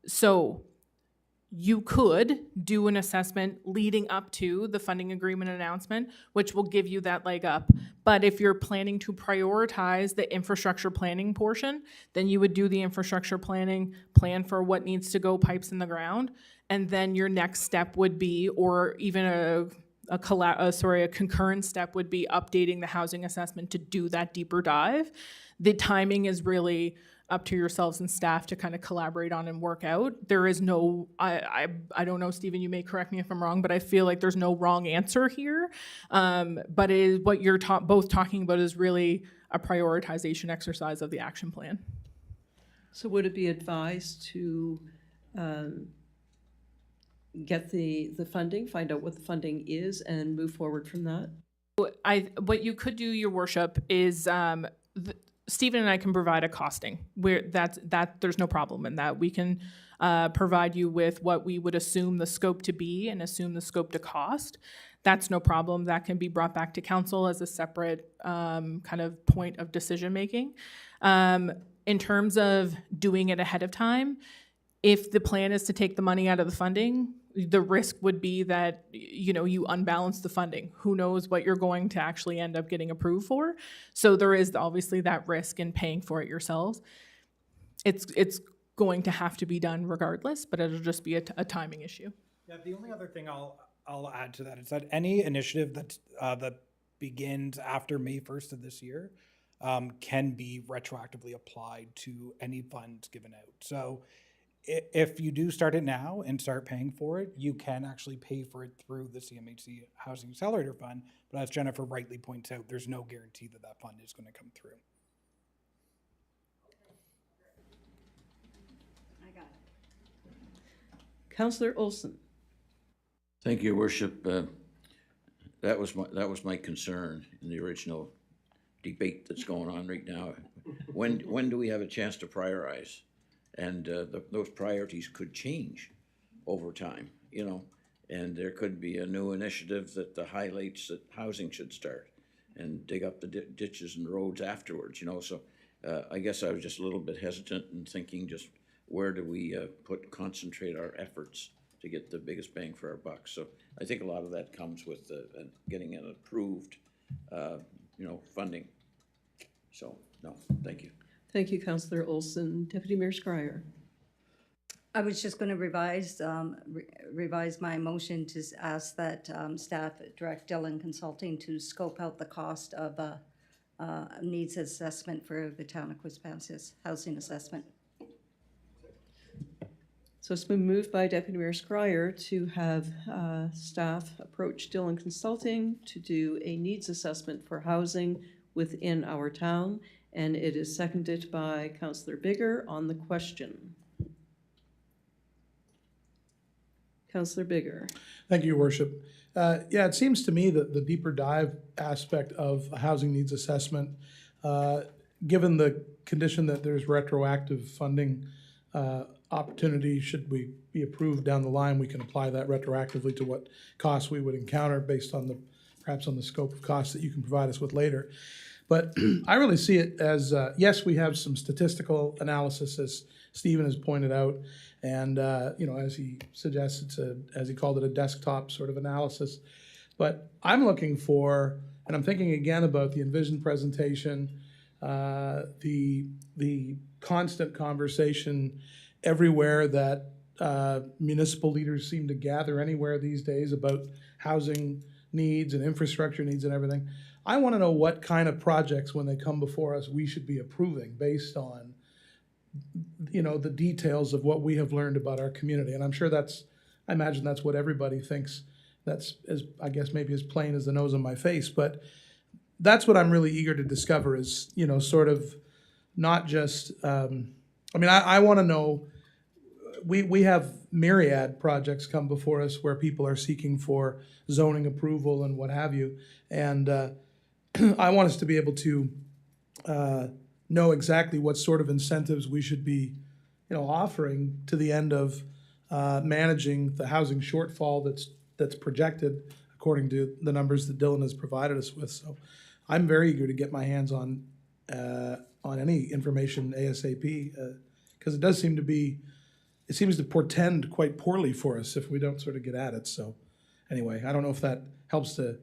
C: So you could do an assessment leading up to the funding agreement announcement, which will give you that leg up. But if you're planning to prioritize the infrastructure planning portion, then you would do the infrastructure planning, plan for what needs to go pipes in the ground, and then your next step would be, or even a concurrent step would be updating the housing assessment to do that deeper dive. The timing is really up to yourselves and staff to kind of collaborate on and work out. There is no, I don't know, Stephen, you may correct me if I'm wrong, but I feel like there's no wrong answer here. But it is, what you're both talking about is really a prioritization exercise of the action plan.
B: So would it be advised to get the funding, find out what the funding is, and move forward from that?
C: What you could do, Your Worship, is Stephen and I can provide a costing where there's no problem in that. We can provide you with what we would assume the scope to be and assume the scope to cost. That's no problem. That can be brought back to council as a separate kind of point of decision making. In terms of doing it ahead of time, if the plan is to take the money out of the funding, the risk would be that, you know, you unbalance the funding. Who knows what you're going to actually end up getting approved for? So there is obviously that risk in paying for it yourselves. It's going to have to be done regardless, but it'll just be a timing issue.
D: Yeah, the only other thing I'll add to that is that any initiative that begins after May 1st of this year can be retroactively applied to any funds given out. So if you do start it now and start paying for it, you can actually pay for it through the CMHC Housing Accelerator Fund. But as Jennifer rightly points out, there's no guarantee that that fund is going to come through.
F: I got it.
B: Councillor Olson.
G: Thank you, Your Worship. That was my concern in the original debate that's going on right now. When do we have a chance to prioritize? And those priorities could change over time, you know, and there could be a new initiative that highlights that housing should start and dig up the ditches and roads afterwards, you know. So I guess I was just a little bit hesitant in thinking just where do we concentrate our efforts to get the biggest bang for our buck. So I think a lot of that comes with getting an approved, you know, funding. So, no, thank you.
B: Thank you, Councillor Olson. Deputy Mayor Scryer.
F: I was just going to revise my motion to ask that staff direct Dillon Consulting to scope out the cost of a needs assessment for the town of Quispamsis, housing assessment.
B: So it's been moved by Deputy Mayor Scryer to have staff approach Dillon Consulting to do a needs assessment for housing within our town, and it is seconded by Councillor Bigger on the question. Councillor Bigger.
E: Thank you, Your Worship. Yeah, it seems to me that the deeper dive aspect of a housing needs assessment, given the condition that there's retroactive funding opportunity, should we be approved down the line, we can apply that retroactively to what costs we would encounter based on perhaps on the scope of costs that you can provide us with later. But I really see it as, yes, we have some statistical analysis, as Stephen has pointed out, and you know, as he suggests, as he called it, a desktop sort of analysis. But I'm looking for, and I'm thinking again about the Envision presentation, the constant conversation everywhere that municipal leaders seem to gather anywhere these days about housing needs and infrastructure needs and everything. I want to know what kind of projects, when they come before us, we should be approving based on, you know, the details of what we have learned about our community. And I'm sure I imagine that's what everybody thinks. That's, as I guess, maybe as plain as the nose on my face. But that's what I'm really eager to discover is, you know, sort of not just I mean, I want to know, we have myriad projects come before us where people are seeking for zoning approval and what have you. And I want us to be able to know exactly what sort of incentives we should be, offering to the end of managing the housing shortfall that's projected according to the numbers that Dylan has provided us with. So I'm very eager to get my hands on any information ASAP, because it seems to portend quite poorly for us if we don't sort of get at it. So anyway, I don't know if that helps to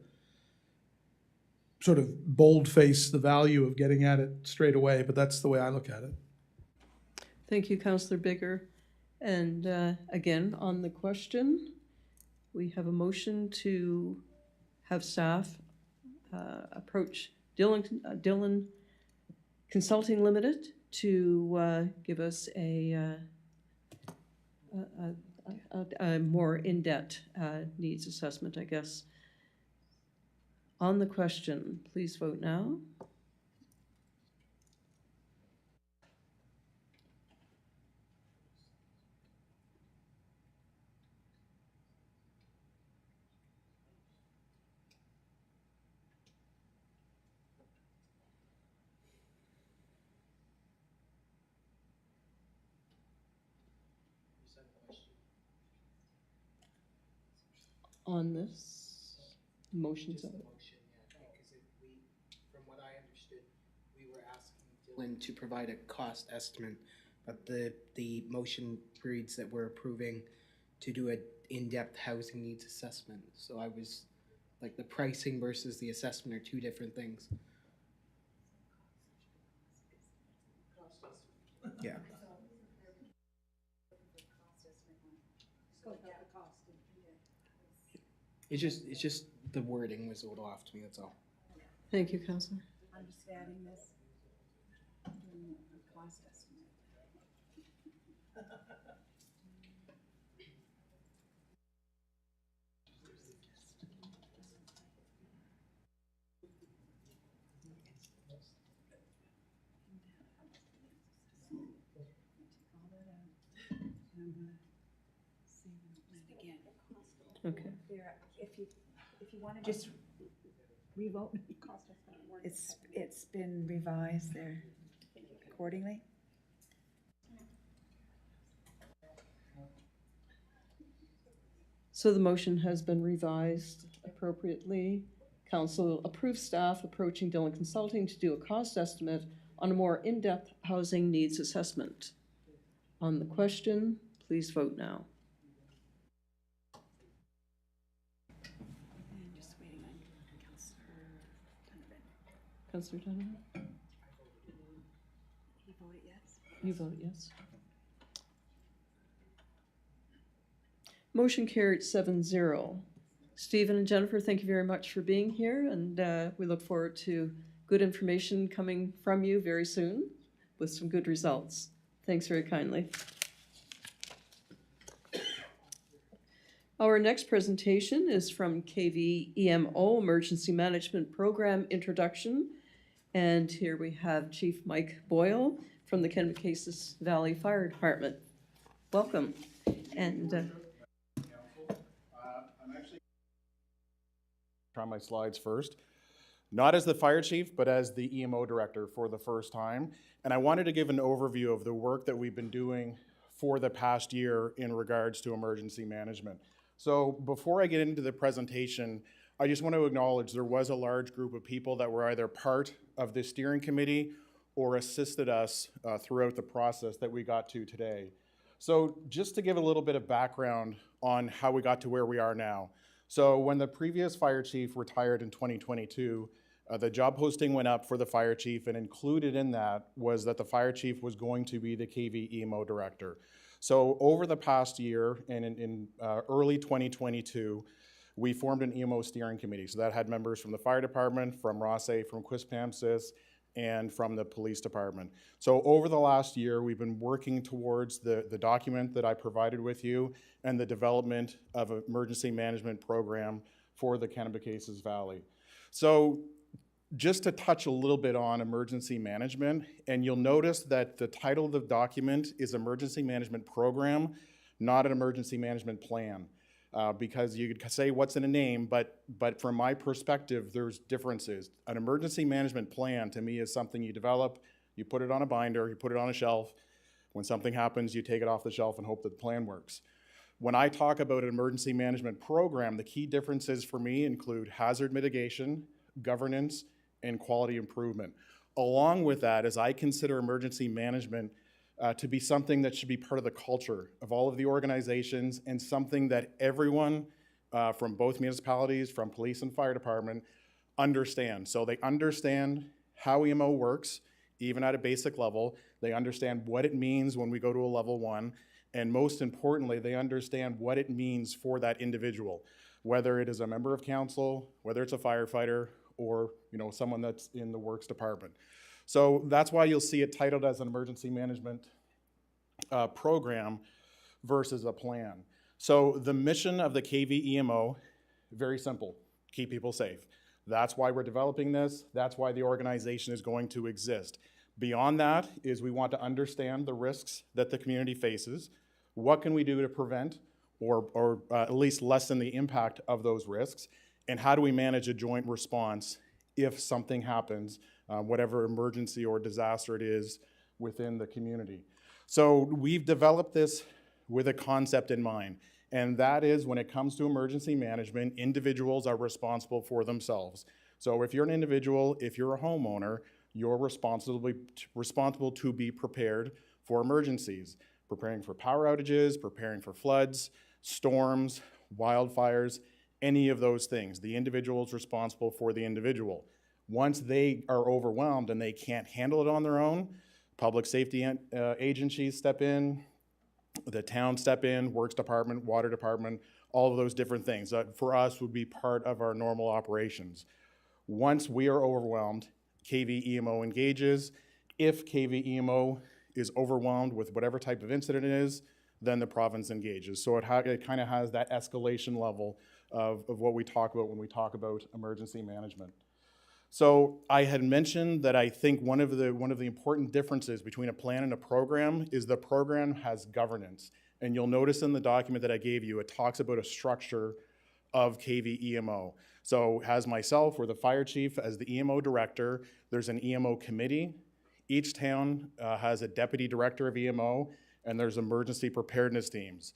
E: sort of boldface the value of getting at it straight away, but that's the way I look at it.
B: Thank you, Councillor Bigger. And again, on the question, we have a motion to have staff approach Dillon Consulting Limited to give us a more in-depth needs assessment, I guess. On the question, please vote now. On this motions of it.
J: From what I understood, we were asking Dylan to provide a cost estimate, but the motion reads that we're approving to do an in-depth housing needs assessment. So I was, like, the pricing versus the assessment are two different things. Yeah. It's just the wording was a little off to me, that's all.
B: Thank you, Councillor.
F: Understanding this, doing a cost estimate.
B: Okay.
K: If you want to just revote, it's been revised there accordingly.
B: So the motion has been revised appropriately. Council approves staff approaching Dillon Consulting to do a cost estimate on a more in-depth housing needs assessment. On the question, please vote now.
K: And just waiting on Councillor Donovan.
B: Councillor Donovan?
K: He voted yes.
B: You vote yes. Motion carried 7-0. Stephen and Jennifer, thank you very much for being here, and we look forward to good information coming from you very soon with some good results. Thanks very kindly. Our next presentation is from KVEMO Emergency Management Program Introduction, and here we have Chief Mike Boyle from the Kennebecasis Valley Fire Department. Welcome. And
L: try my slides first. Not as the fire chief, but as the EMO director for the first time. And I wanted to give an overview of the work that we've been doing for the past year in regards to emergency management. So before I get into the presentation, I just want to acknowledge there was a large group of people that were either part of the steering committee or assisted us throughout the process that we got to today. So just to give a little bit of background on how we got to where we are now. So when the previous fire chief retired in 2022, the job posting went up for the fire chief, and included in that was that the fire chief was going to be the KVEMO director. So over the past year and in early 2022, we formed an EMO steering committee. So that had members from the fire department, from Rosse, from Quispamsis, and from the police department. So over the last year, we've been working towards the document that I provided with you and the development of an emergency management program for the Kennebecasis Valley. So just to touch a little bit on emergency management, and you'll notice that the title of the document is Emergency Management Program, not an emergency management plan. Because you could say what's in a name, but from my perspective, there's differences. An emergency management plan to me is something you develop, you put it on a binder, you put it on a shelf. When something happens, you take it off the shelf and hope that the plan works. When I talk about an emergency management program, the key differences for me include hazard mitigation, governance, and quality improvement. Along with that, as I consider emergency management to be something that should be part of the culture of all of the organizations, and something that everyone from both municipalities, from police and fire department, understand. So they understand how EMO works, even at a basic level. They understand what it means when we go to a level 1. And most importantly, they understand what it means for that individual, whether it is a member of council, whether it's a firefighter, or someone that's in the works department. So that's why you'll see it titled as an emergency management program versus a plan. So the mission of the KVEMO, very simple: keep people safe. That's why we're developing this. That's why the organization is going to exist. Beyond that is we want to understand the risks that the community faces. What can we do to prevent or at least lessen the impact of those risks? And how do we manage a joint response if something happens, whatever emergency or disaster it is within the community? So we've developed this with a concept in mind, and that is, when it comes to emergency management, individuals are responsible for themselves. So if you're an individual, if you're a homeowner, you're responsible to be prepared for emergencies, preparing for power outages, preparing for floods, storms, wildfires, any of those things. The individual is responsible for the individual. Once they are overwhelmed and they can't handle it on their own, public safety agencies step in, the town step in, works department, water department, all of those different things that for us would be part of our normal operations. Once we are overwhelmed, KVEMO engages. If KVEMO is overwhelmed with whatever type of incident it is, then the province engages. So it kind of has that escalation level of what we talk about when we talk about emergency management. So I had mentioned that I think one of the important differences between a plan and a program is the program has governance. And you'll notice in the document that I gave you, it talks about a structure of KVEMO. So as myself or the fire chief, as the EMO director, there's an EMO committee. Each town has a deputy director of EMO, and there's emergency preparedness teams.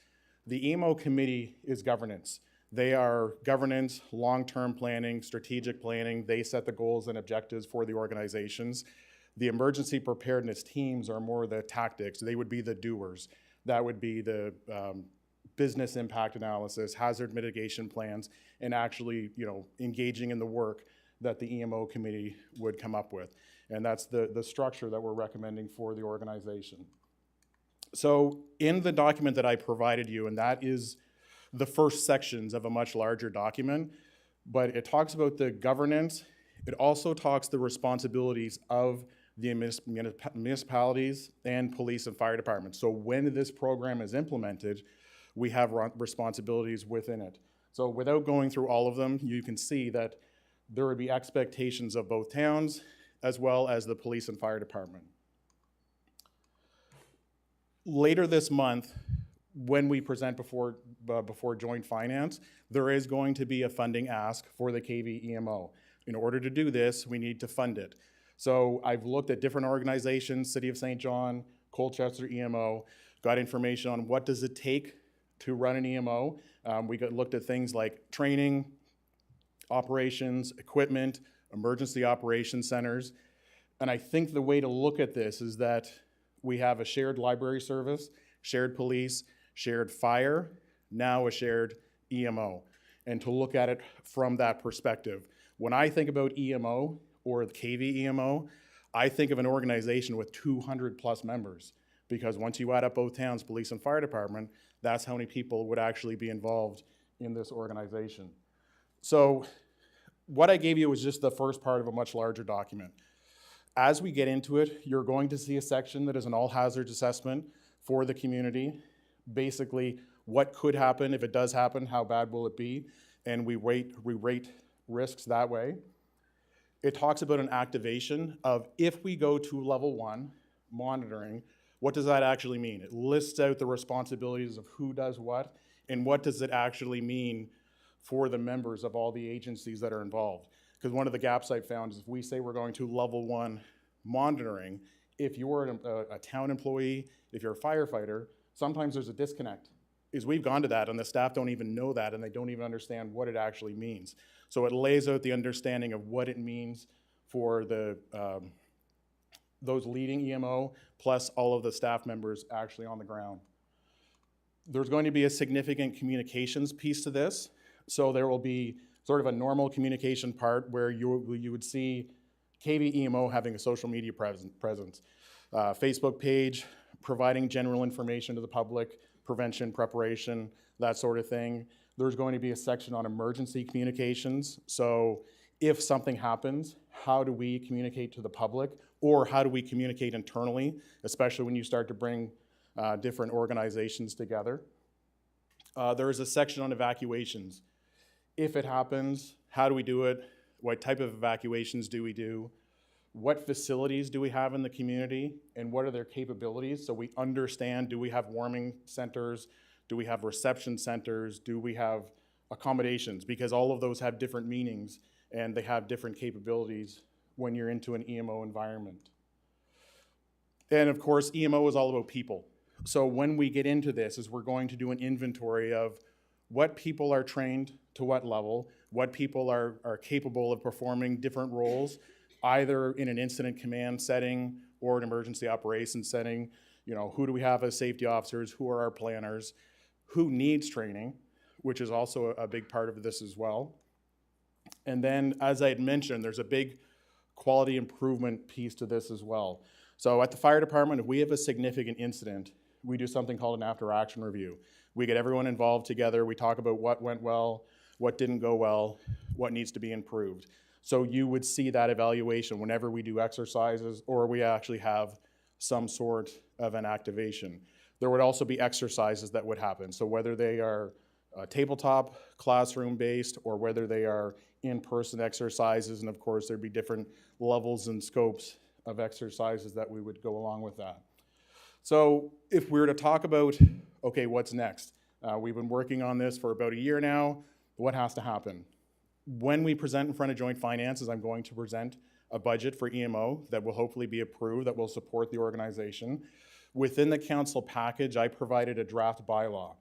L: The EMO committee is governance. They are governance, long-term planning, strategic planning. They set the goals and objectives for the organizations. The emergency preparedness teams are more the tactics. They would be the doers. That would be the business impact analysis, hazard mitigation plans, and actually, engaging in the work that the EMO committee would come up with. And that's the structure that we're recommending for the organization. So in the document that I provided you, and that is the first sections of a much larger document, but it talks about the governance. It also talks the responsibilities of the municipalities and police and fire departments. So when this program is implemented, we have responsibilities within it. So without going through all of them, you can see that there would be expectations of both towns as well as the police and fire department. Later this month, when we present before Joint Finance, there is going to be a funding ask for the KVEMO. In order to do this, we need to fund it. So I've looked at different organizations, City of St. John, Colchester EMO, got information on what does it take to run an EMO. We looked at things like training, operations, equipment, emergency operations centers. And I think the way to look at this is that we have a shared library service, shared police, shared fire, now a shared EMO, and to look at it from that perspective. When I think about EMO or the KVEMO, I think of an organization with 200 plus members, because once you add up both towns, police and fire department, that's how many people would actually be involved in this organization. So what I gave you was just the first part of a much larger document. As we get into it, you're going to see a section that is an all hazards assessment for the community. Basically, what could happen if it does happen, how bad will it be, and we rate risks that way. it talks about an activation of if we go to level 1, monitoring, what does that actually mean? It lists out the responsibilities of who does what, and what does it actually mean for the members of all the agencies that are involved. Because one of the gaps I found is if we say we're going to level 1 monitoring, if you're a town employee, if you're a firefighter, sometimes there's a disconnect. Is we've gone to that and the staff don't even know that and they don't even understand what it actually means. So it lays out the understanding of what it means for the those leading EMO plus all of the staff members actually on the ground. There's going to be a significant communications piece to this. So there will be sort of a normal communication part where you would see KV EMO having a social media presence, Facebook page, providing general information to the public, prevention, preparation, that sort of thing. There's going to be a section on emergency communications. So if something happens, how do we communicate to the public, or how do we communicate internally, especially when you start to bring different organizations together. There is a section on evacuations. If it happens, how do we do it? What type of evacuations do we do? What facilities do we have in the community, and what are their capabilities? So we understand, do we have warming centers? Do we have reception centers? Do we have accommodations? Because all of those have different meanings and they have different capabilities when you're into an EMO environment. And of course, EMO is all about people. So when we get into this, is we're going to do an inventory of what people are trained to what level, what people are capable of performing different roles, either in an incident command setting or an emergency operations setting. You know, who do we have as safety officers? Who are our planners? Who needs training, which is also a big part of this as well. And then, as I had mentioned, there's a big quality improvement piece to this as well. So at the fire department, if we have a significant incident, we do something called an after-action review. We get everyone involved together. We talk about what went well, what didn't go well, what needs to be improved. So you would see that evaluation whenever we do exercises or we actually have some sort of an activation. There would also be exercises that would happen. So whether they are tabletop, classroom-based, or whether they are in-person exercises, and of course there'd be different levels and scopes of exercises that we would go along with that. So if we were to talk about, okay, what's next? We've been working on this for about a year now. What has to happen? When we present in front of Joint Finances, I'm going to present a budget for EMO that will hopefully be approved, that will support the organization. Within the council package, I provided a draft bylaw.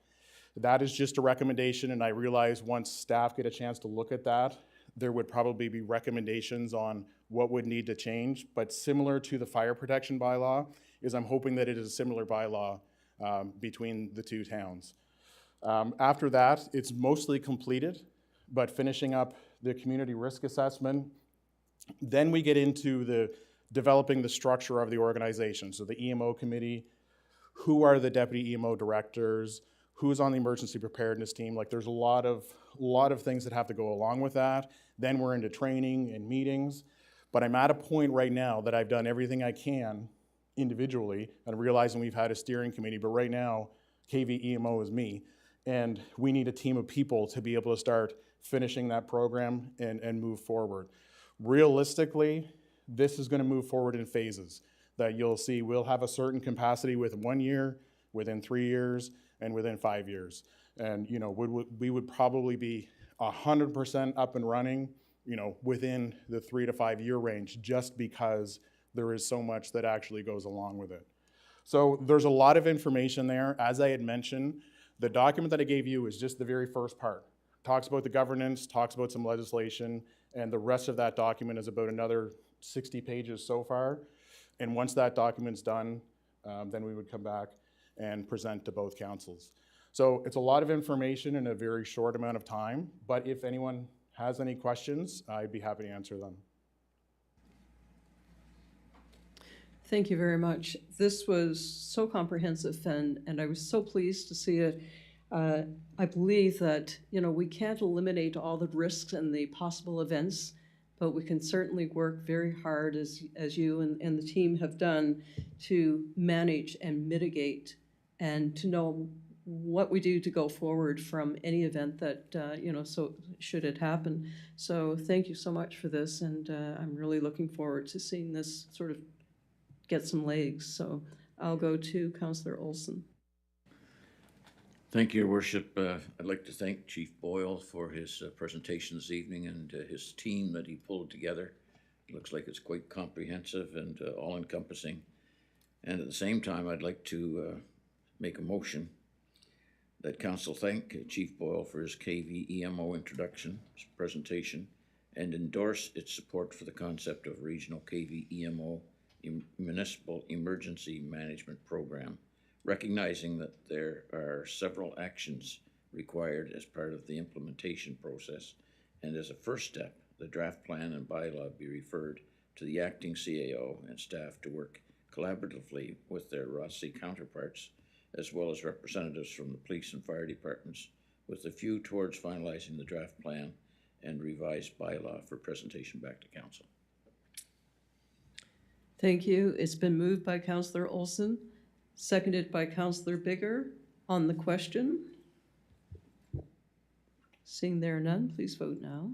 L: That is just a recommendation, and I realize once staff get a chance to look at that, there would probably be recommendations on what would need to change, but similar to the fire protection bylaw, is I'm hoping that it is a similar bylaw between the two towns. After that, it's mostly completed, but finishing up the community risk assessment, then we get into the developing the structure of the organization. So the EMO committee, who are the deputy EMO directors, who's on the emergency preparedness team. Like there's a lot of things that have to go along with that. Then we're into training and meetings. But I'm at a point right now that I've done everything I can individually, and realizing we've had a steering committee, but right now, KV EMO is me. And we need a team of people to be able to start finishing that program and move forward. Realistically, this is gonna move forward in phases that you'll see. We'll have a certain capacity within 1 year, within 3 years, and within 5 years. And you know, we would probably be 100% up and running, you know, within the 3 to 5 year range, just because there is so much that actually goes along with it. So there's a lot of information there. As I had mentioned, the document that I gave you is just the very first part. Talks about the governance, talks about some legislation, and the rest of that document is about another 60 pages so far. And once that document's done, then we would come back and present to both councils. So it's a lot of information in a very short amount of time, but if anyone has any questions, I'd be happy to answer them.
B: Thank you very much. This was so comprehensive, and I was so pleased to see it. I believe that, you know, we can't eliminate all the risks and the possible events, but we can certainly work very hard, as you and the team have done, to manage and mitigate and to know what we do to go forward from any event that, you know, so should it happen. So thank you so much for this, and I'm really looking forward to seeing this sort of get some legs. So I'll go to Councillor Olson.
G: Thank you, Your Worship. I'd like to thank Chief Boyle for his presentation this evening and his team that he pulled together. It looks like it's quite comprehensive and all-encompassing. And at the same time, I'd like to make a motion that Council thank Chief Boyle for his KV-EMO introduction, his presentation, and endorse its support for the concept of regional KV-EMO municipal emergency management program, recognizing that there are several actions required as part of the implementation process, and as a first step, the draft plan and bylaw be referred to the acting CAO and staff to work collaboratively with their Rossi counterparts, as well as representatives from the police and fire departments, with a view towards finalizing the draft plan and revised bylaw for presentation back to council.
B: Thank you. It's been moved by Councillor Olson, seconded by Councillor Bigger. On the question, seeing there are none, please vote now.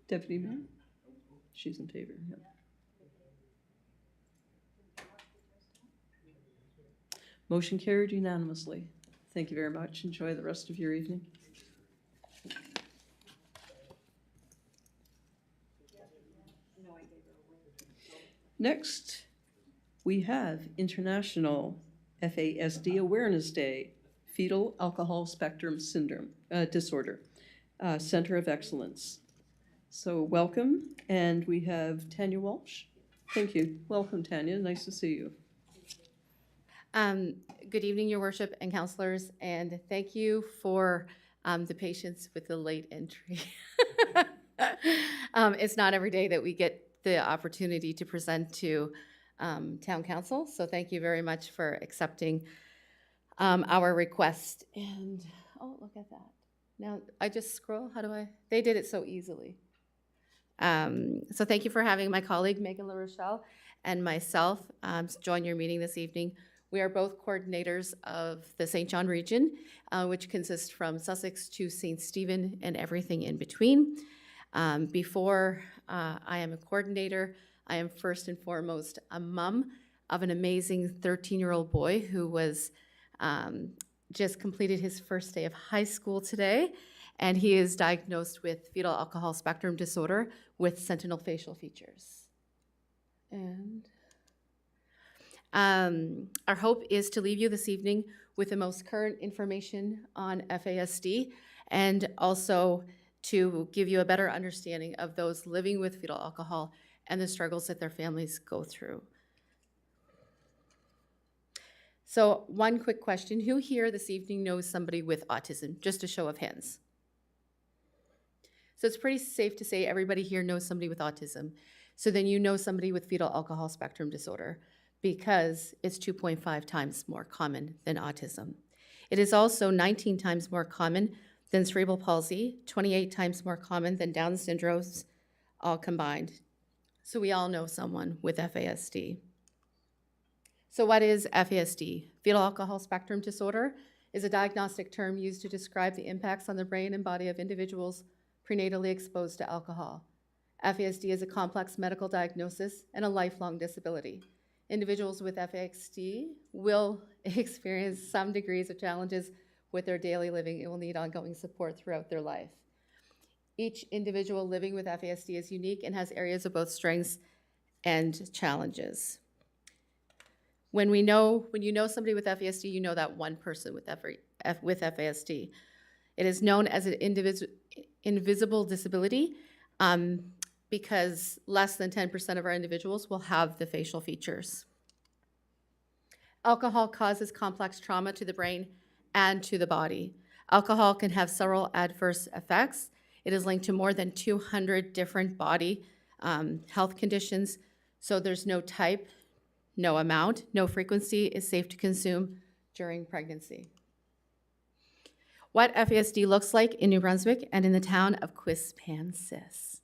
B: Deputy Mayor? She's in favor, yeah. Motion carried unanimously. Thank you very much. Enjoy the rest of your evening. Next, we have International FASD Awareness Day, Fetal Alcohol Spectrum Syndrome Disorder, Center of Excellence. So welcome, and we have Tanya Walsh. Thank you. Welcome, Tanya. Nice to see you.
M: Good evening, Your Worship and councillors, and thank you for the patience with the late entry. It's not every day that we get the opportunity to present to Town Council, so thank you very much for accepting our request. And, oh, look at that. Now, I just scroll, how do I? They did it so easily. So thank you for having my colleague, Megan LaRochelle, and myself join your meeting this evening. We are both coordinators of the St. John region, which consists from Sussex to St. Stephen and everything in between. Before I am a coordinator, I am first and foremost a mom of an amazing 13-year-old boy who was just completed his first day of high school today, and he is diagnosed with fetal alcohol spectrum disorder with sentinel facial features. And our hope is to leave you this evening with the most current information on FASD and also to give you a better understanding of those living with fetal alcohol and the struggles that their families go through. So one quick question, who here this evening knows somebody with autism? Just a show of hands. So it's pretty safe to say everybody here knows somebody with autism. So then you know somebody with fetal alcohol spectrum disorder because it's 2.5 times more common than autism. It is also 19 times more common than cerebral palsy, 28 times more common than Down syndromes, all combined. So we all know someone with FASD. So what is FASD? Fetal alcohol spectrum disorder is a diagnostic term used to describe the impacts on the brain and body of individuals prenatally exposed to alcohol. FASD is a complex medical diagnosis and a lifelong disability. Individuals with FASD will experience some degrees of challenges with their daily living and will need ongoing support throughout their life. Each individual living with FASD is unique and has areas of both strengths and challenges. When you know somebody with FASD, you know that one person with FASD. It is known as an invisible disability because less than 10% of our individuals will have the facial features. Alcohol causes complex trauma to the brain and to the body. Alcohol can have several adverse effects. It is linked to more than 200 different body health conditions, so there's no type, no amount, no frequency is safe to consume during pregnancy. what FASD looks like in New Brunswick and in the town of Quispamsis.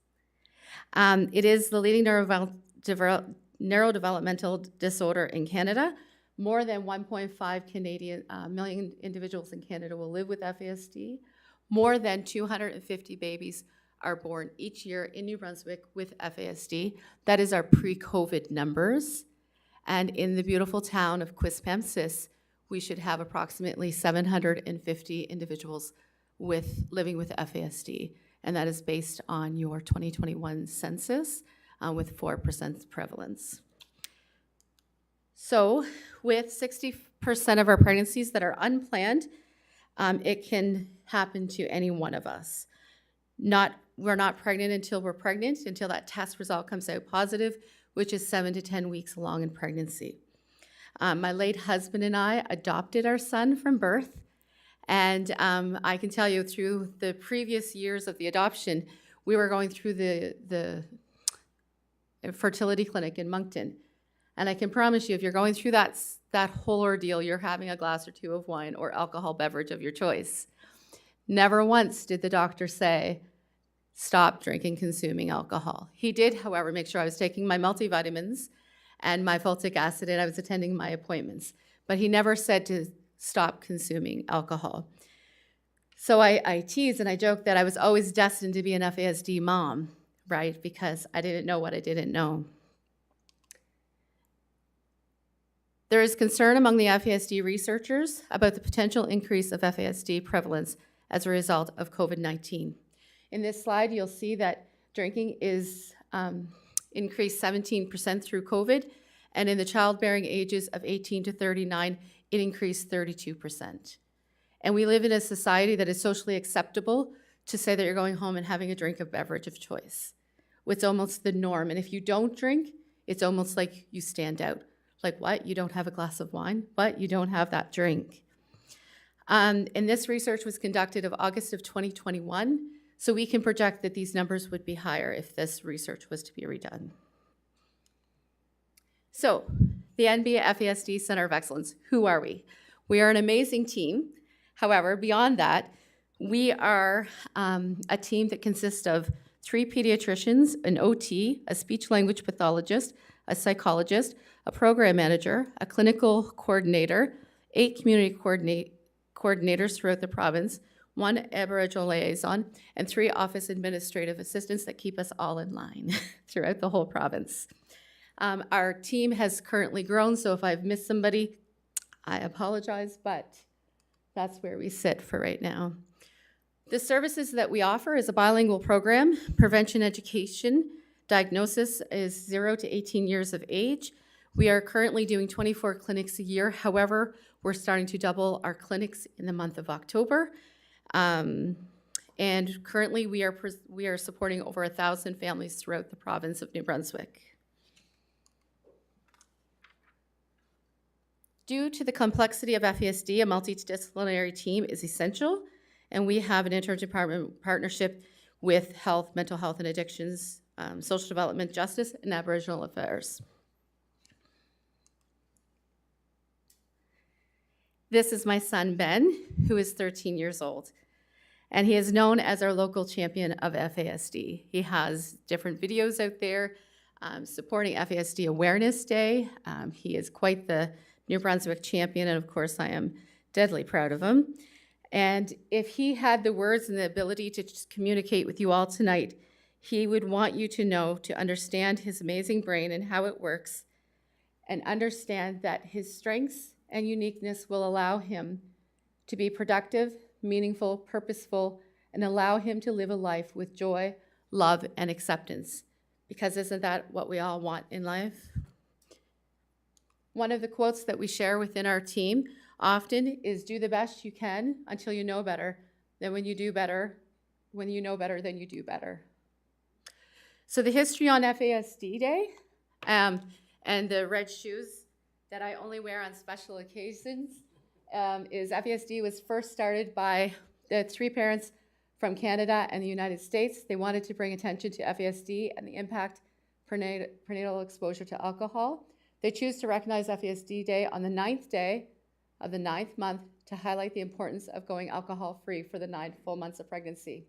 M: It is the leading neurodevelopmental disorder in Canada. More than 1.5 million individuals in Canada will live with FASD. More than 250 babies are born each year in New Brunswick with FASD. That is our pre-COVID numbers. And in the beautiful town of Quispamsis, we should have approximately 750 individuals living with FASD. And that is based on your 2021 census with 4% prevalence. So with 60% of our pregnancies that are unplanned, it can happen to any one of us. We're not pregnant until we're pregnant, until that test result comes out positive, which is 7 to 10 weeks along in pregnancy. My late husband and I adopted our son from birth, and I can tell you through the previous years of the adoption, we were going through the fertility clinic in Moncton. And I can promise you, if you're going through that whole ordeal, you're having a glass or two of wine or alcohol beverage of your choice. Never once did the doctor say, stop drinking, consuming alcohol. He did, however, make sure I was taking my multivitamins and my folic acid, and I was attending my appointments. But he never said to stop consuming alcohol. So I tease and I joke that I was always destined to be an FASD mom, right? Because I didn't know what I didn't know. There is concern among the FASD researchers about the potential increase of FASD prevalence as a result of COVID-19. In this slide, you'll see that drinking is increased 17% through COVID, and in the childbearing ages of 18 to 39, it increased 32%. And we live in a society that is socially acceptable to say that you're going home and having a drink of beverage of choice. It's almost the norm, and if you don't drink, it's almost like you stand out. Like, what? You don't have a glass of wine? What? You don't have that drink? And this research was conducted of August of 2021, so we can project that these numbers would be higher if this research was to be redone. So, the NBA FASD Center of Excellence, who are we? We are an amazing team. However, beyond that, we are a team that consists of 3 pediatricians, an OT, a speech-language pathologist, a psychologist, a program manager, a clinical coordinator, 8 community coordinators throughout the province, 1 Aboriginal liaison, and 3 office administrative assistants that keep us all in line throughout the whole province. Our team has currently grown, so if I've missed somebody, I apologize, but that's where we sit for right now. The services that we offer is a bilingual program, prevention education, diagnosis is 0 to 18 years of age. We are currently doing 24 clinics a year. However, we're starting to double our clinics in the month of October. And currently we are supporting over 1,000 families throughout the province of New Brunswick. Due to the complexity of FASD, a multidisciplinary team is essential, and we have an interdepartment partnership with health, mental health and addictions, social development, justice, and Aboriginal affairs. This is my son, Ben, who is 13 years old, and he is known as our local champion of FASD. He has different videos out there supporting FASD Awareness Day. He is quite the New Brunswick champion, and of course I am deadly proud of him. And if he had the words and the ability to just communicate with you all tonight, he would want you to know, to understand his amazing brain and how it works, and understand that his strengths and uniqueness will allow him to be productive, meaningful, purposeful, and allow him to live a life with joy, love, and acceptance. Because isn't that what we all want in life? One of the quotes that we share within our team often is, do the best you can until you know better. Then when you know better, then you do better. So the history on FASD Day and the red shoes that I only wear on special occasions is FASD was first started by the 3 parents from Canada and the United States. They wanted to bring attention to FASD and the impact prenatal exposure to alcohol. They choose to recognize FASD Day on the 9th day of the 9th month to highlight the importance of going alcohol-free for the 9 full months of pregnancy.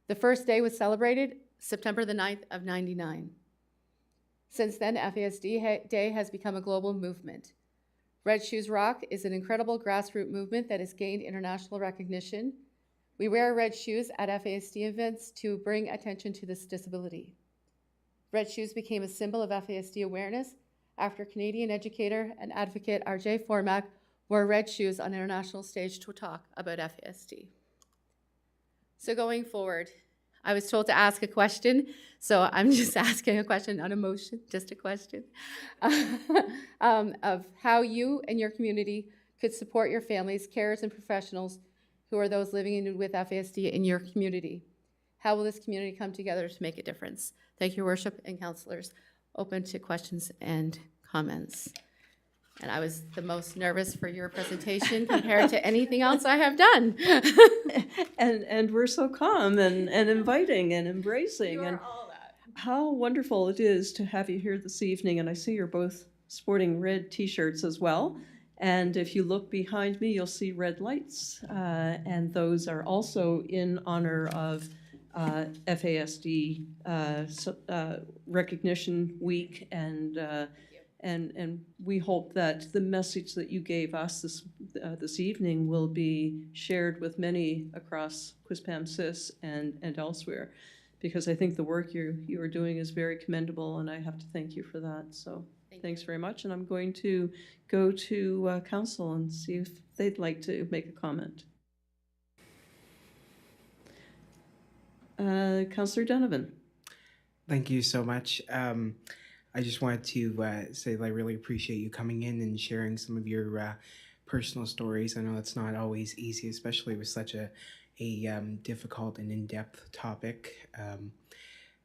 M: The first day was celebrated September the 9th of '99. Since then, FASD Day has become a global movement. Red Shoes Rock is an incredible grassroots movement that has gained international recognition. We wear red shoes at FASD events to bring attention to this disability. Red shoes became a symbol of FASD awareness after Canadian educator and advocate R.J. Formack wore red shoes on international stage to talk about FASD. So going forward, I was told to ask a question, so I'm just asking a question, not a motion, just a question, of how you and your community could support your families, carers, and professionals who are those living with FASD in your community. How will this community come together to make a difference? Thank you, Your Worship and councillors. Open to questions and comments. And I was the most nervous for your presentation compared to anything else I have done.
B: And we're so calm and inviting and embracing.
M: You
B: and
M: are all that.
B: how wonderful it is to have you here this evening. And I see you're both sporting red t-shirts as well. And if you look behind me, you'll see red lights. And those are also in honor of FASD Recognition Week, and we hope that the message that you gave us this evening will be shared with many across Quispamsis and elsewhere, because I think the work you are doing is very commendable, and I have to thank you for that. So thanks very much, and I'm going to go to council and see if they'd like to make a comment. Councillor Donovan.
J: Thank you so much. I just wanted to say that I really appreciate you coming in and sharing some of your personal stories. I know it's not always easy, especially with such a difficult and in-depth topic.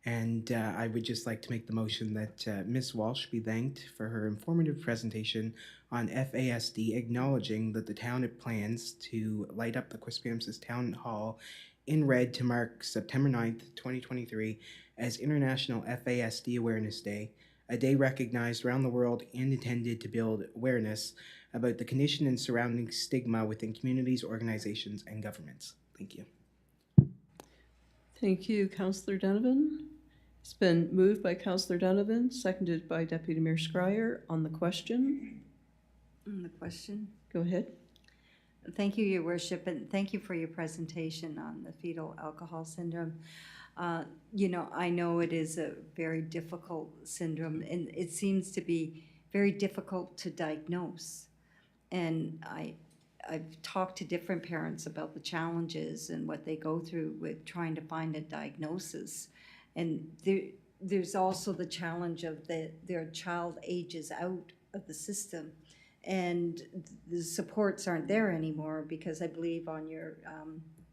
J: And I would just like to make the motion that Ms. Walsh be thanked for her informative presentation on FASD, acknowledging that the town plans to light up the Quispamsis Town Hall in red to mark September 9th, 2023 as International FASD Awareness Day, a day recognized around the world and intended to build awareness about the condition and surrounding stigma within communities, organizations, and governments. Thank you.
B: Thank you, Councillor Donovan. It's been moved by Councillor Donovan, seconded by Deputy Mayor Scryer. On the question?
F: On the question?
B: Go ahead.
F: Thank you, Your Worship, and thank you for your presentation on the fetal alcohol syndrome. You know, I know it is a very difficult syndrome, and it seems to be very difficult to diagnose. And I've talked to different parents about the challenges and what they go through with trying to find a diagnosis. And there's also the challenge of their child ages out of the system, and the supports aren't there anymore, because I believe on your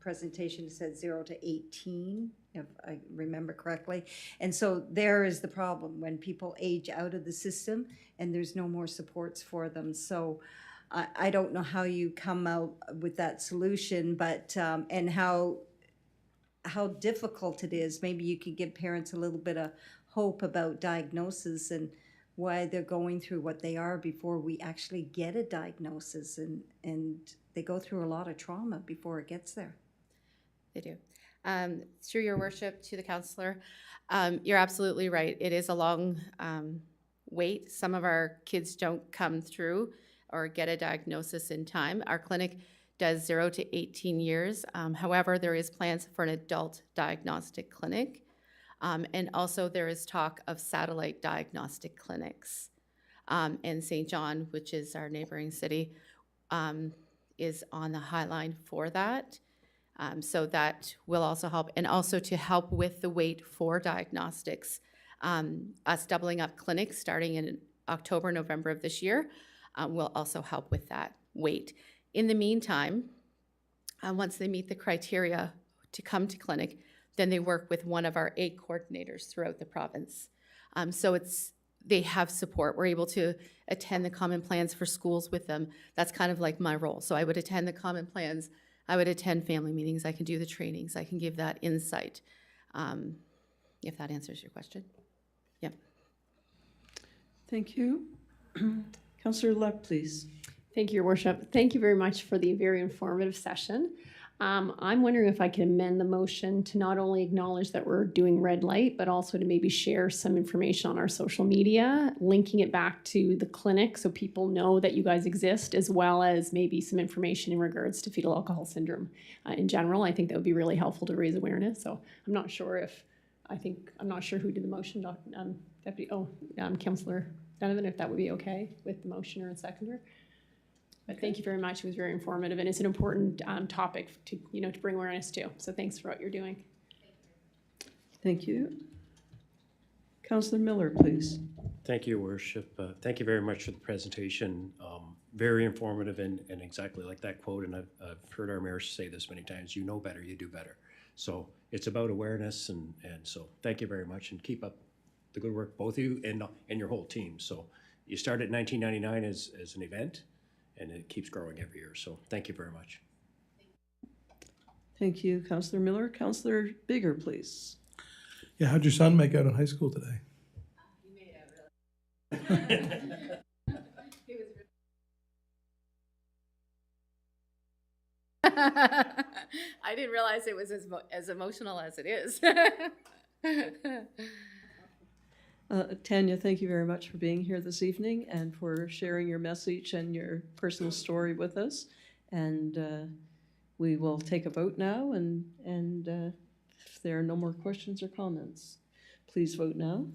F: presentation it said 0 to 18, if I remember correctly. And so there is the problem when people age out of the system and there's no more supports for them. So I don't know how you come out with that solution, but and how difficult it is. Maybe you could give parents a little bit of hope about diagnosis and why they're going through what they are before we actually get a diagnosis, and they go through a lot of trauma before it gets there.
M: They do. Through Your Worship, to the councillor, you're absolutely right. It is a long wait. Some of our kids don't come through or get a diagnosis in time. Our clinic does 0 to 18 years. However, there is plans for an adult diagnostic clinic. And also there is talk of satellite diagnostic clinics. And St. John, which is our neighboring city, is on the high line for that. So that will also help. And also to help with the wait for diagnostics. Us doubling up clinics starting in October, November of this year will also help with that wait. In the meantime, once they meet the criteria to come to clinic, then they work with one of our 8 coordinators throughout the province. So they have support. We're able to attend the common plans for schools with them. That's kind of like my role. So I would attend the common plans. I would attend family meetings. I can do the trainings. I can give that insight. If that answers your question. Yep.
B: Thank you. Councillor Luck, please.
H: Thank you, Your Worship. Thank you very much for the very informative session. I'm wondering if I can amend the motion to not only acknowledge that we're doing red light, but also to maybe share some information on our social media, linking it back to the clinic so people know that you guys exist, as well as maybe some information in regards to fetal alcohol syndrome in general. I think that would be really helpful to raise awareness. So I'm not sure who did the motion, Councillor Donovan, if that would be okay with the motioner and seconder. But thank you very much. It was very informative, and it's an important topic to bring awareness to. So thanks for what you're doing.
B: Thank you. Councillor Miller, please.
A: Thank you, Your Worship. Thank you very much for the presentation. Very informative and exactly like that quote, and I've heard our mayor say this many times, you know better, you do better. So it's about awareness, and so thank you very much, and keep up the good work, both of you and your whole team. So you started in 1999 as an event, and it keeps growing every year. So thank you very much.
B: Thank you, Councillor Miller. Councillor Bigger, please.
E: Yeah, how'd your son make out in high school today?
M: I didn't realize it was as emotional as it is.
B: Tanya, thank you very much for being here this evening and for sharing your message and your personal story with us. And we will take a vote now, and if there are no more questions or comments, please vote now.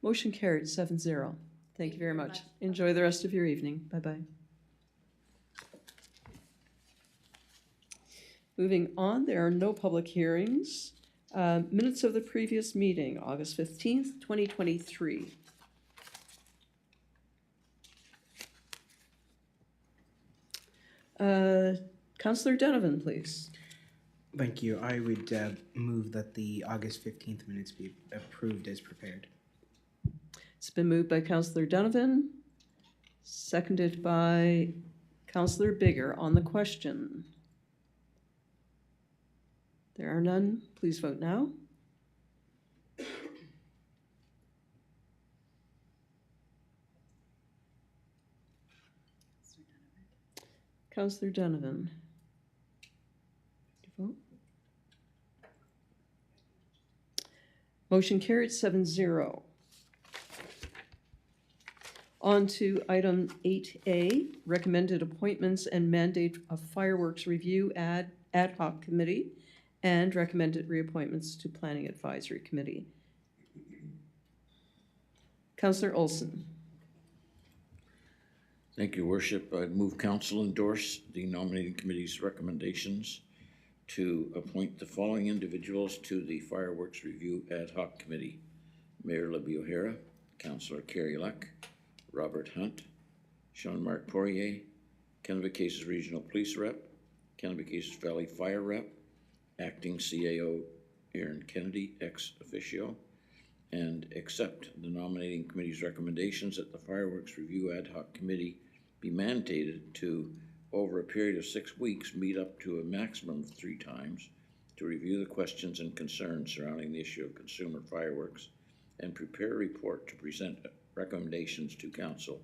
B: Motion carried 7-0. Thank you very much. Enjoy the rest of your evening. Bye-bye. Moving on, there are no public hearings. Minutes of the previous meeting, August 15th, 2023. Councillor Donovan, please.
J: Thank you. I would move that the August 15th minutes be approved as prepared.
B: It's been moved by Councillor Donovan, seconded by Councillor Bigger on the question. There are none. Please vote now. Councillor Donovan. Did you vote? Motion carried 7-0. On to item 8A, recommended appointments and mandate of fireworks review ad hoc committee and recommended reappointments to Planning Advisory Committee. Councillor Olson.
G: Thank you, Worship. I'd move council endorse the nominating committee's recommendations to appoint the following individuals to the Fireworks Review Ad Hoc Committee. Mayor Libby O'Hara, Councillor Carrie Luck, Robert Hunt, Jean-Marc Poirier, Kennebecasis Regional Police Rep, Kennebecasis Valley Fire Rep, Acting CAO Aaron Kennedy, ex officio, and accept the nominating committee's recommendations that the Fireworks Review Ad Hoc Committee be mandated to, over a period of 6 weeks, meet up to a maximum of 3 times to review the questions and concerns surrounding the issue of consumer fireworks and prepare a report to present recommendations to council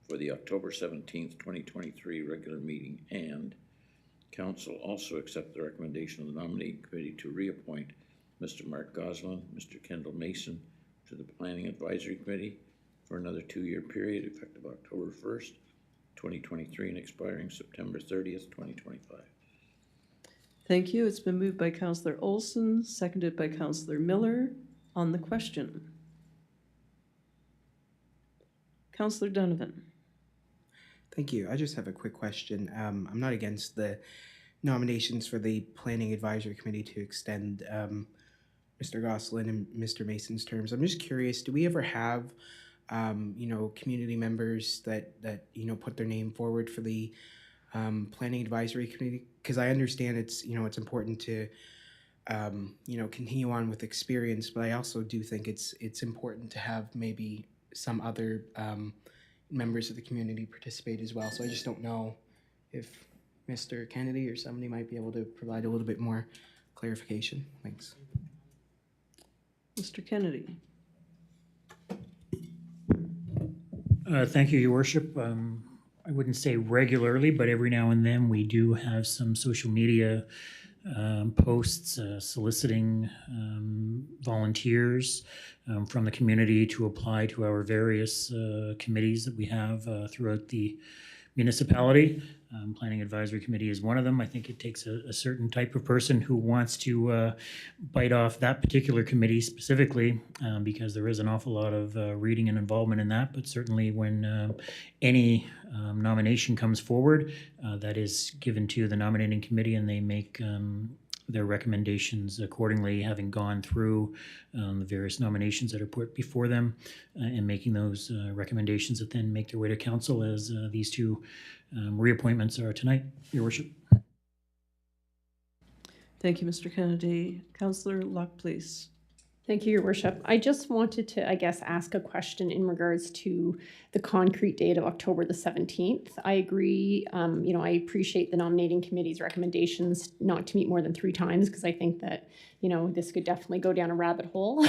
G: for the October 17th, 2023 regular meeting, and council also accept the recommendation of the nominating committee to reappoint Mr. Mark Goslin, Mr. Kendall Mason to the Planning Advisory Committee for another 2-year period effective October 1st, 2023 and expiring September 30th, 2025.
B: Thank you. It's been moved by Councillor Olson, seconded by Councillor Miller. On the question, Councillor Donovan.
J: Thank you. I just have a quick question. I'm not against the nominations for the Planning Advisory Committee to extend Mr. Goslin and Mr. Mason's terms. I'm just curious, do we ever have, community members that put their name forward for the Planning Advisory Committee? Because I understand it's important to, continue on with experience, but I also do think it's important to have maybe some other members of the community participate as well. So I just don't know if Mr. Kennedy or somebody might be able to provide a little bit more clarification. Thanks.
B: Mr. Kennedy.
N: Thank you, Your Worship. I wouldn't say regularly, but every now and then we do have some social media posts soliciting volunteers from the community to apply to our various committees that we have throughout the municipality. Planning Advisory Committee is one of them. I think it takes a certain type of person who wants to bite off that particular committee specifically, because there is an awful lot of reading and involvement in that. But certainly when any nomination comes forward, that is given to the nominating committee, and they make their recommendations accordingly, having gone through the various nominations that are put before them, and making those recommendations that then make their way to council, as these two reappointments are tonight, Your Worship.
B: Thank you, Mr. Kennedy. Councillor Luck, please.
H: Thank you, Your Worship. I just wanted to, I guess, ask a question in regards to the concrete date of October the 17th. I agree, I appreciate the nominating committee's recommendations not to meet more than 3 times, because I think that, this could definitely go down a rabbit hole.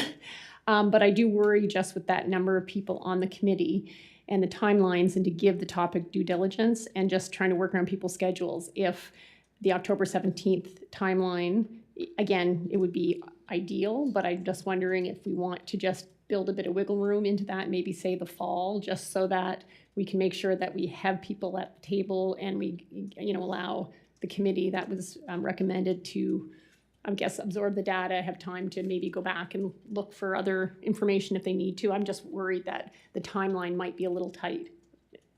H: But I do worry just with that number of people on the committee and the timelines, and to give the topic due diligence and just trying to work around people's schedules. If the October 17th timeline, again, it would be ideal, but I'm just wondering if we want to just build a bit of wiggle room into that, maybe say the fall, just so that we can make sure that we have people at the table, and we, allow the committee that was recommended to, I guess, absorb the data, have time to maybe go back and look for other information if they need to. I'm just worried that the timeline might be a little tight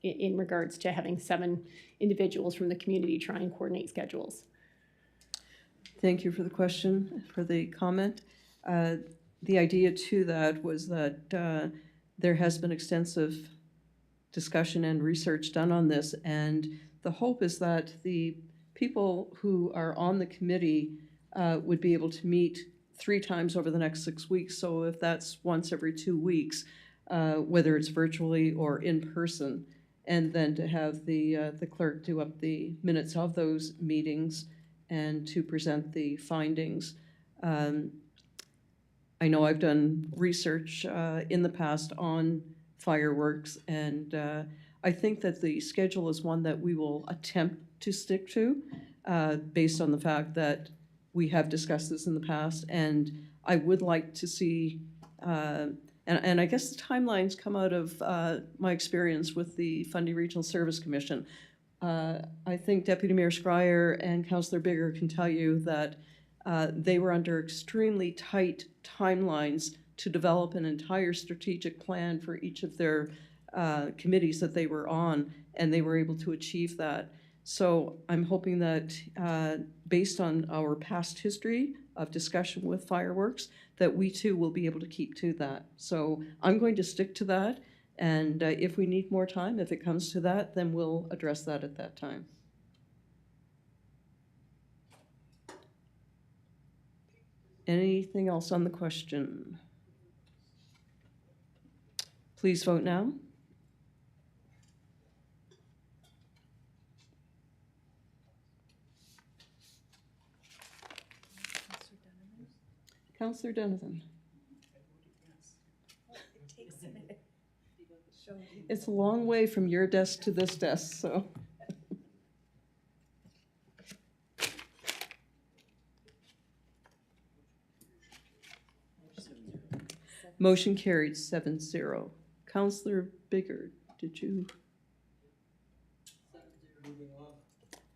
H: in regards to having 7 individuals from the community try and coordinate schedules.
B: Thank you for the question, for the comment. The idea to that was that there has been extensive discussion and research done on this, and the hope is that the people who are on the committee would be able to meet 3 times over the next 6 weeks. So if that's once every 2 weeks, whether it's virtually or in person, and then to have the clerk do up the minutes of those meetings and to present the findings. I know I've done research in the past on fireworks, and I think that the schedule is one that we will attempt to stick to, based on the fact that we have discussed this in the past, and I would like to see, and I guess the timelines come out of my experience with the Fundy Regional Service Commission. I think Deputy Mayor Scryer and Councillor Bigger can tell you that they were under extremely tight timelines to develop an entire strategic plan for each of their committees that they were on, and they were able to achieve that. So I'm hoping that based on our past history of discussion with fireworks, that we too will be able to keep to that. So I'm going to stick to that, and if we need more time, if it comes to that, then we'll address that at that time. Anything else on the question? Please vote now. Councillor Donovan. It's a long way from your desk to this desk, so. Motion carried 7-0. Councillor Bigger, did you?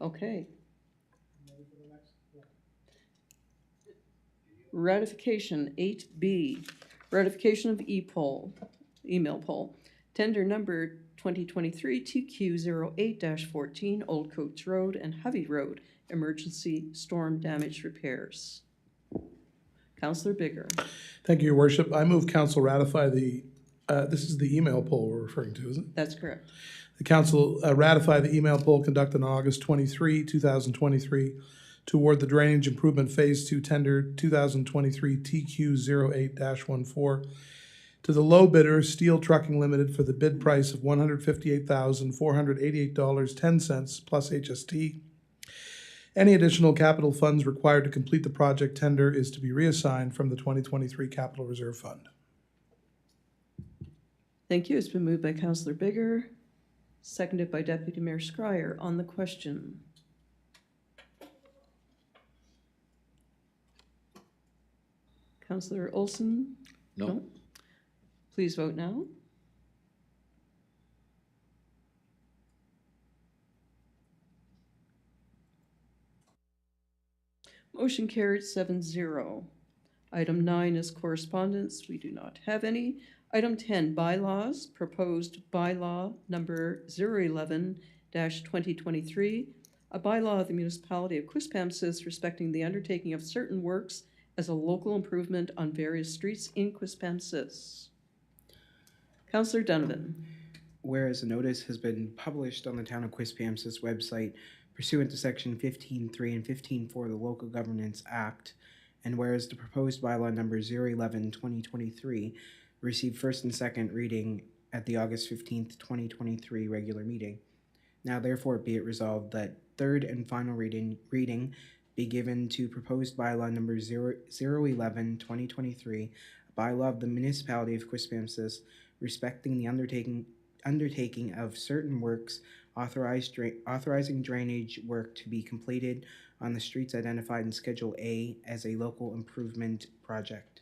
B: Okay. Ratification 8B, ratification of email poll. Tender number 2023 TQ08-14, Old Coates Road and Hovey Road, emergency storm damage repairs. Councillor Bigger.
E: Thank you, Your Worship. I move council ratify the, this is the email poll we're referring to, isn't it?
B: That's correct.
E: The council ratify the email poll conducted on August 23, 2023 to award the Drainage Improvement Phase 2 tender 2023 TQ08-14 to the low bidder, Steel Trucking Limited, for the bid price of $158,488.10 plus HST, Any additional capital funds required to complete the project tender is to be reassigned from the 2023 Capital Reserve Fund.
B: Thank you. It's been moved by Councillor Bigger, seconded by Deputy Mayor Scryer. On the question. Councillor Olson?
G: No?
B: Please vote now. Motion carried 7-0. Item 9 is correspondence. We do not have any. Item 10, bylaws. Proposed bylaw number 011-2023, a bylaw of the municipality of Quispamsis respecting the undertaking of certain works as a local improvement on various streets in Quispamsis. Councillor Donovan.
J: Whereas a notice has been published on the Town of Quispamsis website pursuant to Section 15.3 and 15.4 of the Local Governance Act, and whereas the proposed bylaw number 011-2023 received first and second reading at the August 15th, 2023 regular meeting. Now therefore be it resolved that third and final reading be given to proposed bylaw number 011-2023, a bylaw of the municipality of Quispamsis respecting the undertaking of certain works authorizing drainage work to be completed on the streets identified in Schedule A as a local improvement project.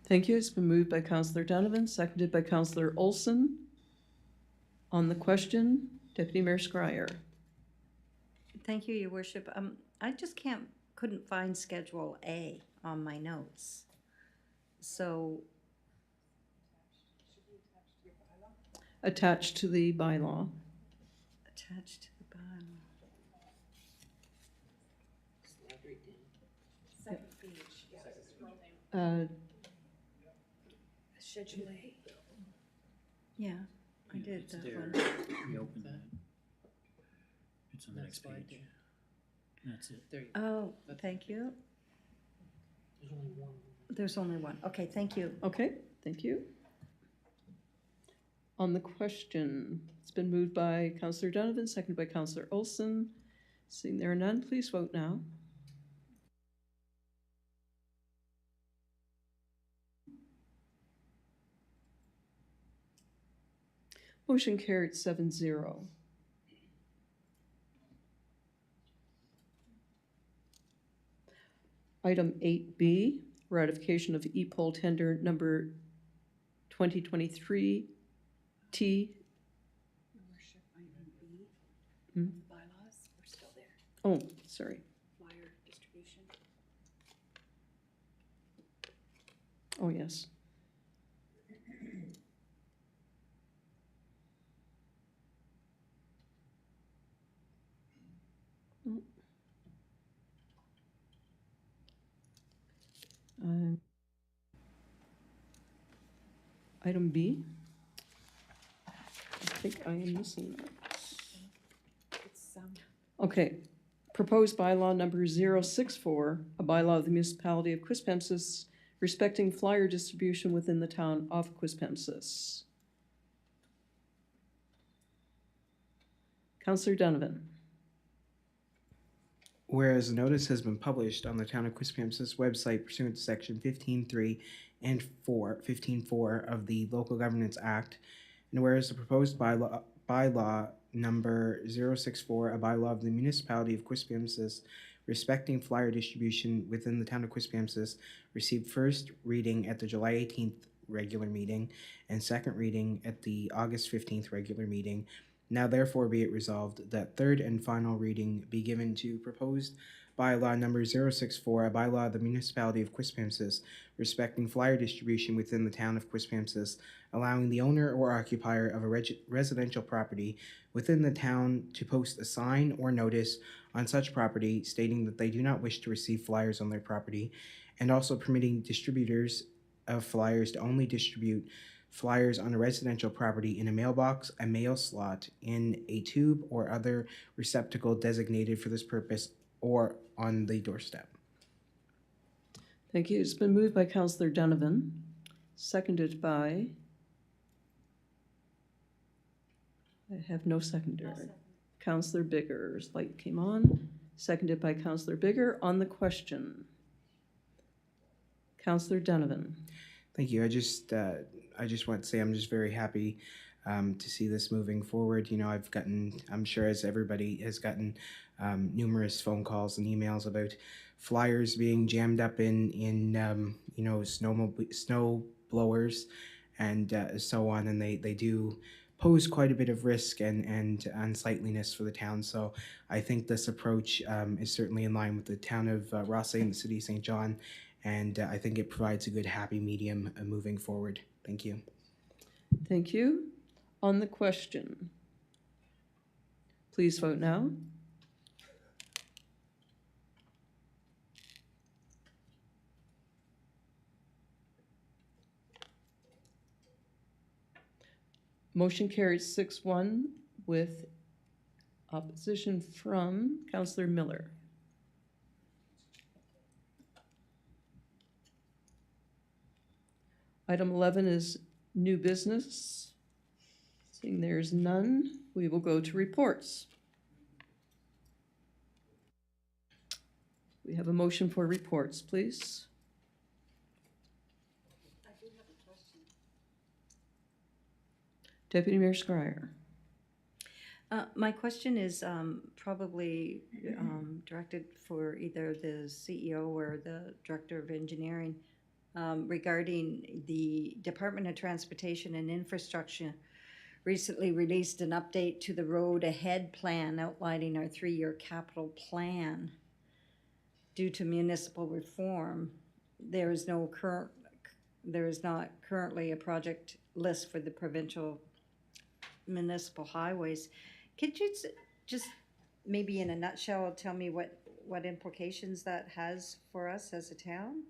B: Thank you. It's been moved by Councillor Donovan, seconded by Councillor Olson. On the question, Deputy Mayor Scryer.
F: Thank you, Your Worship. I just couldn't find Schedule A on my notes. So
B: Attached to the bylaw.
F: attached to the bylaw.
K: Second page, Schedule A.
F: Yeah, I did that one.
N: We open that. It's on the next page. That's it.
F: Oh, thank you. There's only one. Okay, thank you.
B: Okay, thank you. On the question, it's been moved by Councillor Donovan, seconded by Councillor Olson. Seeing there are none, please vote now. Motion carried 7-0. Item 8B, ratification of e-poll tender number 2023 T.
K: Worship, item B.
B: Hmm?
K: Bylaws, we're still there.
B: Oh, sorry.
K: Flyer distribution.
B: Oh, yes. Item B. I think I am missing that.
K: It's,
B: Okay. Proposed bylaw number 064, a bylaw of the municipality of Quispamsis respecting flyer distribution within the town of Quispamsis. Councillor Donovan.
J: Whereas a notice has been published on the Town of Quispamsis website pursuant to Section 15.3 and 15.4 of the Local Governance Act, and whereas the proposed bylaw number 064, a bylaw of the municipality of Quispamsis respecting flyer distribution within the Town of Quispamsis, received first reading at the July 18th regular meeting and second reading at the August 15th regular meeting. Now therefore be it resolved that third and final reading be given to proposed bylaw number 064, a bylaw of the municipality of Quispamsis respecting flyer distribution within the town of Quispamsis, allowing the owner or occupier of a residential property within the town to post a sign or notice on such property stating that they do not wish to receive flyers on their property, and also permitting distributors of flyers to only distribute flyers on a residential property in a mailbox, a mail slot, in a tube or other receptacle designated for this purpose, or on the doorstep.
B: Thank you. It's been moved by Councillor Donovan, seconded by, I have no seconder. Counselor Bigger's light came on, seconded by Counselor Bigger. On the question, Counselor Donovan.
J: Thank you. I just want to say I'm just very happy to see this moving forward. You know, I'm sure as everybody has gotten numerous phone calls and emails about flyers being jammed up in you know, snow blowers and so on, and they do pose quite a bit of risk and unsightliness for the town. So I think this approach is certainly in line with the town of Rothesay and the city of St. John, and I think it provides a good happy medium moving forward. Thank you.
B: Thank you. On the question, please vote now. Motion carries 6-1 with opposition from Counselor Miller. Item 11 is new business. Seeing there's none, we will go to reports. We have a motion for reports, please.
F: I do have a question.
B: Deputy Mayor Scryer.
F: My question is probably directed for either the CEO or the Director of Engineering regarding the Department of Transportation and Infrastructure recently released an update to the Road Ahead plan outlining our 3-year capital plan. Due to municipal reform, there is not currently a project list for the provincial municipal highways. Could you just maybe in a nutshell tell me what implications that has for us as a town?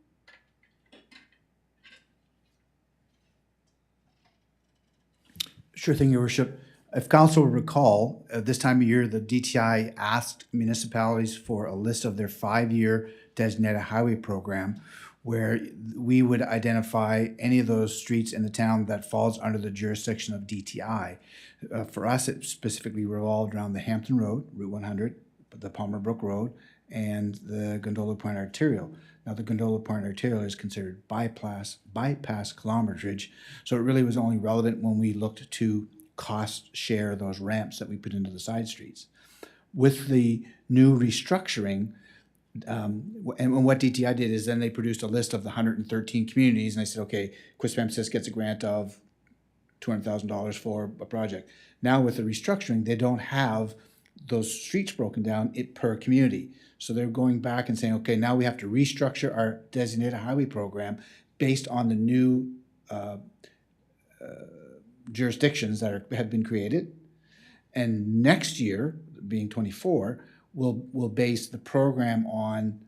I: Sure thing, Your Worship. If council will recall, at this time of year, the DTI asked municipalities for a list of their 5-year designated highway program, where we would identify any of those streets in the town that falls under the jurisdiction of DTI. For us, it specifically revolved around the Hampton Road, Route 100, the Palmer Brook Road, and the Gondola Point Arterial. Now, the Gondola Point Arterial is considered bypass kilometerage, so it really was only relevant when we looked to cost share those ramps that we put into the side streets. With the new restructuring, and what DTI did is then they produced a list of the 113 communities, and they said, okay, Quispamsis gets a grant of $200,000 for a project. Now with the restructuring, they don't have those streets broken down per community. So they're going back and saying, okay, now we have to restructure our designated highway program based on the new jurisdictions that have been created. And next year, being 24, we'll base the program on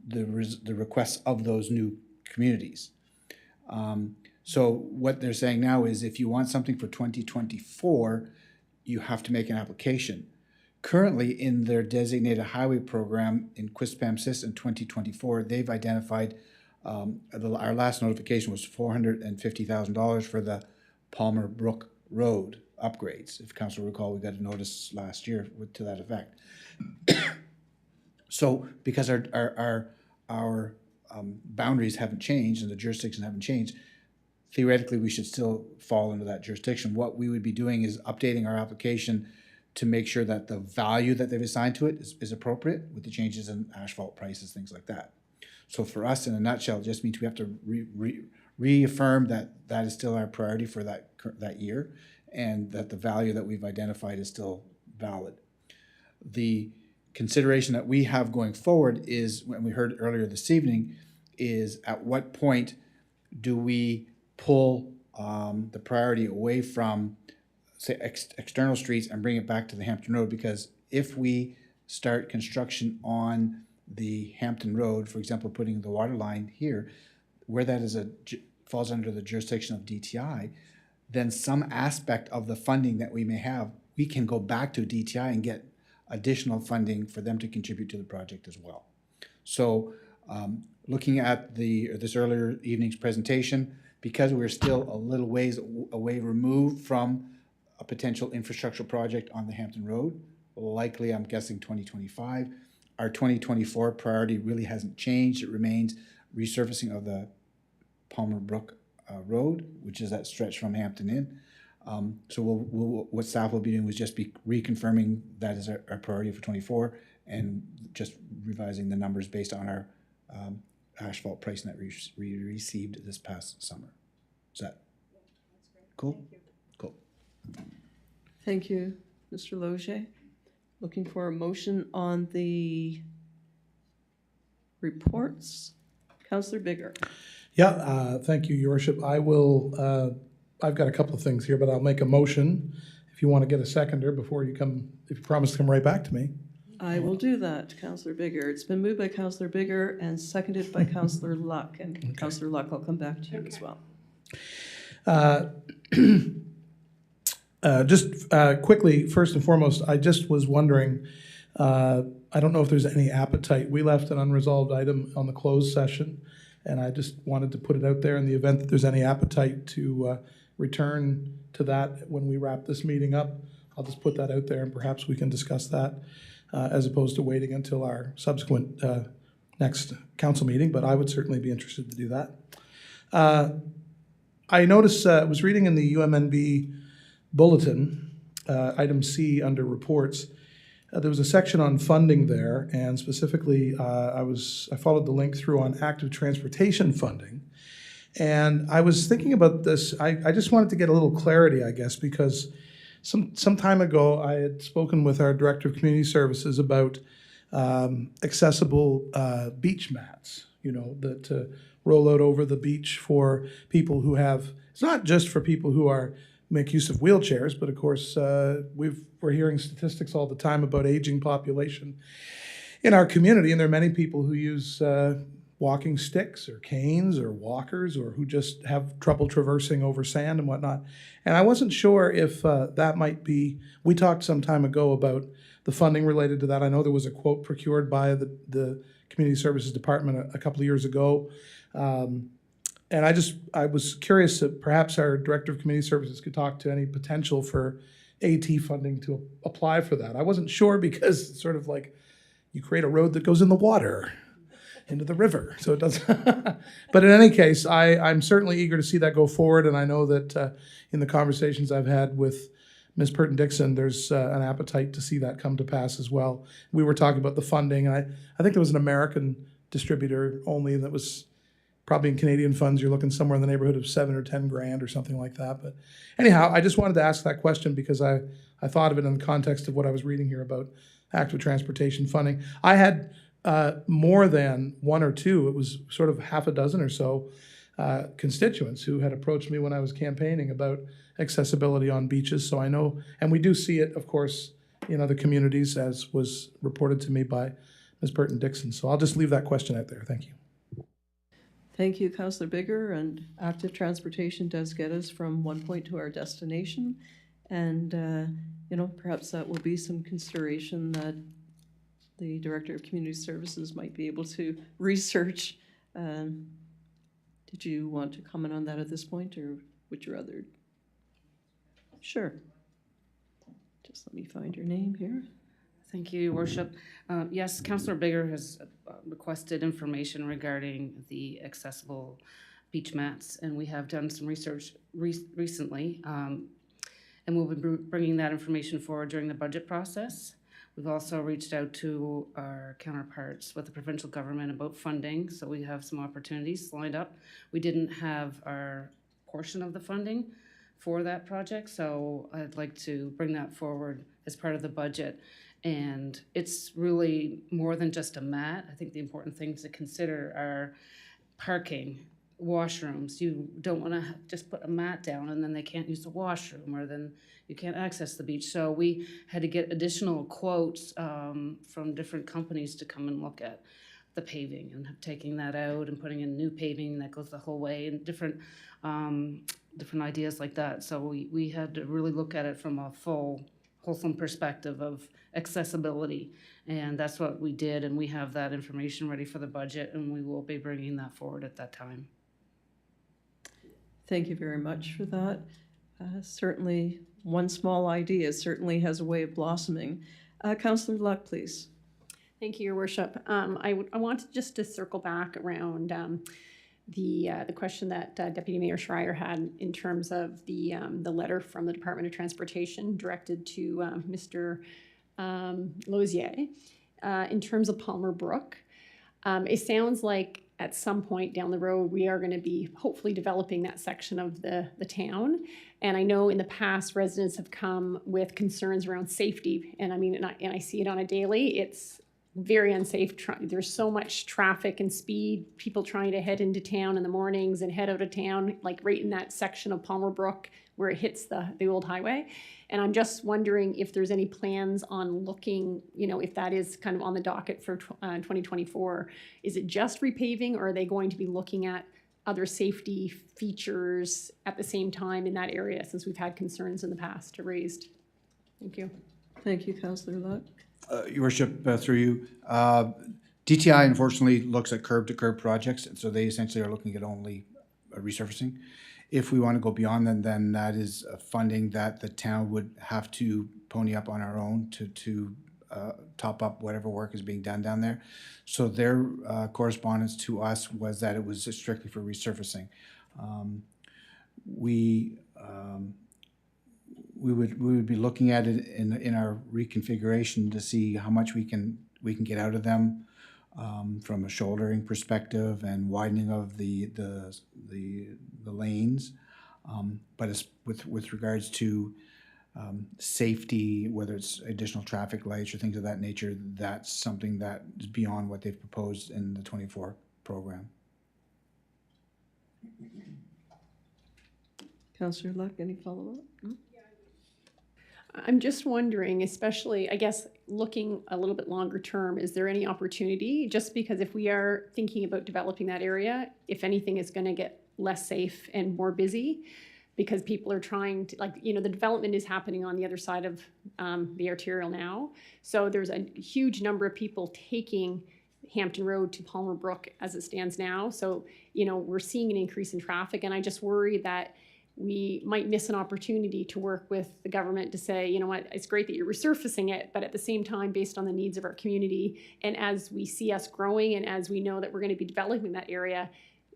I: the requests of those new communities. So what they're saying now is if you want something for 2024, you have to make an application. Currently, in their designated highway program in Quispamsis in 2024, they've identified, our last notification was $450,000 for the Palmer Brook Road upgrades. If council recall, we got a notice last year to that effect. So because our boundaries haven't changed and the jurisdiction haven't changed, theoretically we should still fall into that jurisdiction. What we would be doing is updating our application to make sure that the value that they've assigned to it is appropriate with the changes in asphalt prices, things like that. So for us, in a nutshell, it just means we have to reaffirm that that is still our priority for that year, and that the value that we've identified is still valid. The consideration that we have going forward is, when we heard earlier this evening, is at what point do we pull the priority away from, say, external streets and bring it back to the Hampton Road? Because if we start construction on the Hampton Road, for example, putting the water line here, where that is falls under the jurisdiction of DTI, then some aspect of the funding that we may have, we can go back to DTI and get additional funding for them to contribute to the project as well. So looking at this earlier evening's presentation, because we're still a little ways away removed from a potential infrastructure project on the Hampton Road. Likely, I'm guessing 2025. Our 2024 priority really hasn't changed. It remains resurfacing of the Palmer Brook Road, which is that stretch from Hampton Inn. So what staff will be doing was just be reconfirming that is our priority for 24 and just revising the numbers based on our asphalt pricing that we received this past summer. Is that cool? Cool.
B: Thank you, Mr. Loge. Looking for a motion on the reports. Councillor Bigger.
E: Yeah, thank you, Your Worship. I will, I've got a couple of things here, but I'll make a motion if you want to get a seconder before you come, if you promise to come right back to me.
B: I will do that, Councillor Bigger. It's been moved by Councillor Bigger and seconded by Councillor Luck. And okay. Councillor Luck, I'll come back to you as well.
E: Just quickly, first and foremost, I just was wondering, I don't know if there's any appetite. We left an unresolved item on the closed session, and I just wanted to put it out there in the event that there's any appetite to return to that when we wrap this meeting up. I'll just put that out there, and perhaps we can discuss that as opposed to waiting until our subsequent next council meeting, but I would certainly be interested to do that. I noticed, I was reading in the UMNB bulletin, item C under reports, there was a section on funding there, and specifically I followed the link through on active transportation funding. And I was thinking about this, I just wanted to get a little clarity, I guess, because some time ago I had spoken with our Director of Community Services about accessible beach mats, you know, that roll out over the beach for people who have, it's not just for people who make use of wheelchairs, but of course we're hearing statistics all the time about aging population in our community, and there are many people who use walking sticks or canes or walkers or who just have trouble traversing over sand and whatnot. And I wasn't sure if that might be, we talked some time ago about the funding related to that. I know there was a quote procured by the Community Services Department a couple of years ago. And I was curious that perhaps our Director of Community Services could talk to any potential for AT funding to apply for that. I wasn't sure because it's sort of like you create a road that goes in the water, into the river. So it doesn't. But in any case, I'm certainly eager to see that go forward. And I know that in the conversations I've had with Ms. Purton-Dixon, there's an appetite to see that come to pass as well. We were talking about the funding. And I think there was an American distributor only that was probably in Canadian funds, you're looking somewhere in the neighborhood of 7 or 10 grand or something like that. But anyhow, I just wanted to ask that question because I thought of it in the context of what I was reading here about active transportation funding. I had more than one or two, it was sort of half a dozen or so constituents who had approached me when I was campaigning about accessibility on beaches. So I know, and we do see it, of course, in other communities, as was reported to me by Ms. Purton-Dixon. So I'll just leave that question out there. Thank you.
B: Thank you, Councillor Bigger. And active transportation does get us from one point to our destination. And, you know, perhaps that will be some consideration that the Director of Community Services might be able to research. Did you want to comment on that at this point, or would you rather? Sure. Just let me find your name here.
K: Thank you, Your Worship. Yes, Councillor Bigger has requested information regarding the accessible beach mats, and we have done some research recently, and we'll be bringing that information forward during the budget process. We've also reached out to our counterparts with the provincial government about funding, so we have some opportunities lined up. We didn't have our portion of the funding for that project, so I'd like to bring that forward as part of the budget. And it's really more than just a mat. I think the important things to consider are parking, washrooms. You don't want to just put a mat down and then they can't use the washroom, or then you can't access the beach. So we had to get additional quotes from different companies to come and look at the paving and taking that out and putting in new paving that goes the whole way, and different ideas like that. So we had to really look at it from a wholesome perspective of accessibility, and that's what we did, and we have that information ready for the budget, and we will be bringing that forward at that time.
B: Thank you very much for that. Certainly, one small idea certainly has a way of blossoming. Councillor Luck, please.
H: Thank you, Your Worship. I wanted just to circle back around the question that Deputy Mayor Schreier had in terms of the letter from the Department of Transportation directed to Mr. Lozier in terms of Palmer Brook. It sounds like at some point down the road, we are going to be hopefully developing that section of the town. And I know in the past, residents have come with concerns around safety. And I mean, and I see it on a daily. It's very unsafe. There's so much traffic and speed, people trying to head into town in the mornings and head out of town, like right in that section of Palmer Brook where it hits the old highway. And I'm just wondering if there's any plans on looking, you know, if that is kind of on the docket for 2024. Is it just repaving, or are they going to be looking at other safety features at the same time in that area, since we've had concerns in the past raised? Thank you.
B: Thank you, Councillor Luck.
I: Your Worship, through you, DTI unfortunately looks at curb-to-curb projects, and so they essentially are looking at only resurfacing. If we want to go beyond them, then that is funding that the town would have to pony up on our own to top up whatever work is being done down there. So their correspondence to us was that it was strictly for resurfacing. We would be looking at it in our reconfiguration to see how much we can get out of them from a shouldering perspective and widening of the lanes. But it's with regards to safety, whether it's additional traffic lights or things of that nature, that's something that is beyond what they've proposed in the 24 program.
B: Councillor Luck, any follow-up?
H: I'm just wondering, especially, I guess, looking a little bit longer term, is there any opportunity, just because if we are thinking about developing that area, if anything is going to get less safe and more busy, because people are trying to, like, you know, the development is happening on the other side of the arterial now. So there's a huge number of people taking Hampton Road to Palmer Brook as it stands now. So, you know, we're seeing an increase in traffic, and I just worry that we might miss an opportunity to work with the government to say, you know what, it's great that you're resurfacing it, but at the same time, based on the needs of our community, and as we see us growing and as we know that we're going to be developing that area,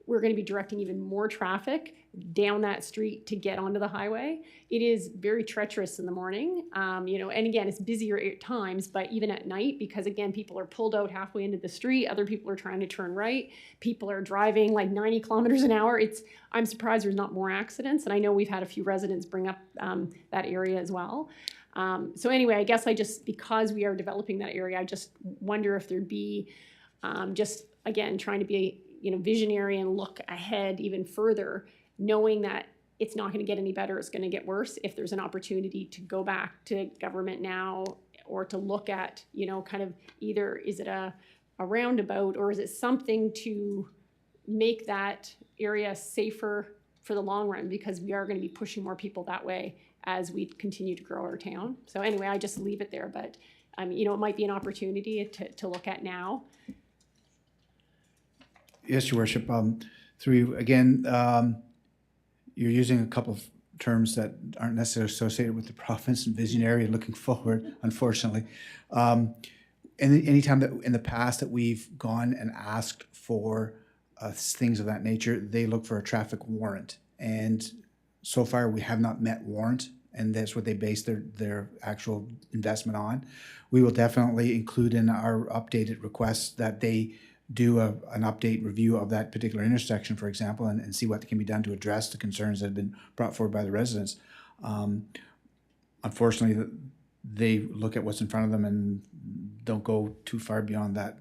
H: we're going to be directing even more traffic down that street to get onto the highway. It is very treacherous in the morning, you know, and again, it's busier at times, but even at night, because again, people are pulled out halfway into the street, other people are trying to turn right, people are driving like 90 kilometers an hour. I'm surprised there's not more accidents, and I know we've had a few residents bring up that area as well. So anyway, I guess because we are developing that area, I just wonder if there'd be just, again, trying to be, you know, visionary and look ahead even further, knowing that it's not going to get any better, it's going to get worse. If there's an opportunity to go back to government now, or to look at, you know, kind of either is it a roundabout, or is it something to make that area safer for the long run, because we are going to be pushing more people that way as we continue to grow our town. So anyway, I just leave it there, but you know, it might be an opportunity to look at now.
I: Yes, Your Worship. Through you again, you're using a couple of terms that aren't necessarily associated with the province, and visionary and looking forward, unfortunately. Any time that in the past that we've gone and asked for things of that nature, they look for a traffic warrant. And so far we have not met warrant, and that's what they base their actual investment on. We will definitely include in our updated requests that they do an update review of that particular intersection, for example, and see what can be done to address the concerns that have been brought forward by the residents. Unfortunately, they look at what's in front of them and don't go too far beyond that.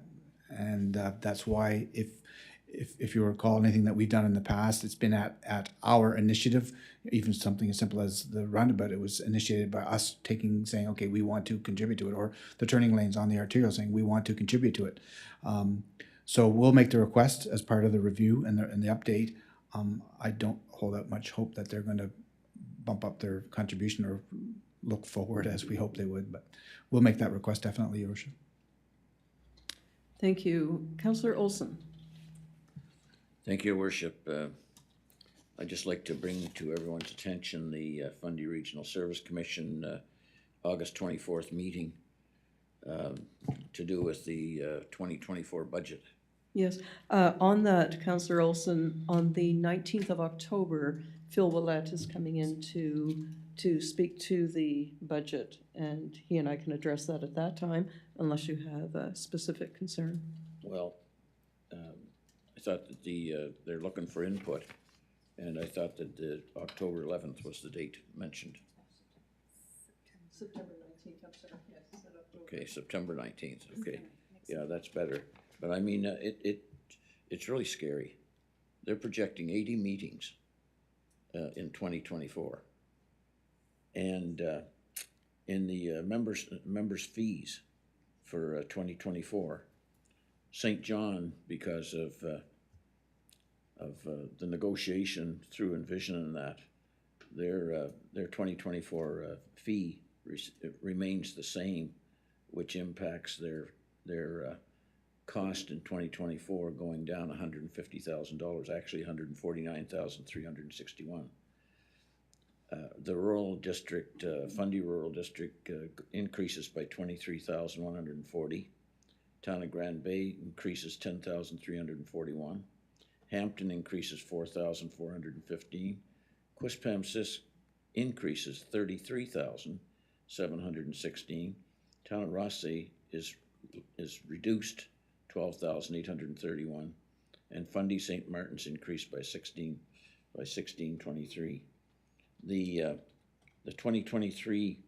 I: And that's why, if you recall anything that we've done in the past, it's been at our initiative. Even something as simple as the roundabout, it was initiated by us saying, okay, we want to contribute to it, or the turning lanes on the arterial saying we want to contribute to it. So we'll make the request as part of the review and the update. I don't hold out much hope that they're going to bump up their contribution or look forward as we hope they would, but we'll make that request definitely, Your Worship.
B: Thank you. Councillor Olson.
G: Thank you, Your Worship. I'd just like to bring to everyone's attention the Fundy Regional Service Commission August 24th meeting to do with the 2024 budget.
B: Yes, on that, Councillor Olson, on the 19th of October, Phil Willett is coming in to speak to the budget, and he and I can address that at that time, unless you have a specific concern.
G: Well, I thought that they're looking for input, and I thought that the October 11th was the date mentioned.
B: September 19th, I'm sorry, yes, I said October.
G: Okay, September 19th, okay. Yeah, that's better. But I mean, it's really scary. They're projecting 80 meetings in 2024. And in the members' fees for 2024, St. John, because of the negotiation through Envision and that, their 2024 fee remains the same, which impacts their cost in 2024 going down $150,000, actually $149,361. The rural district, Fundy Rural District increases by 23,140. Town of Grand Bay increases 10,341. Hampton increases 4,415. Quispamsis increases 33,716. Town of Rothsay is reduced 12,831, and Fundy St. Martin's increased by 1623. The 2023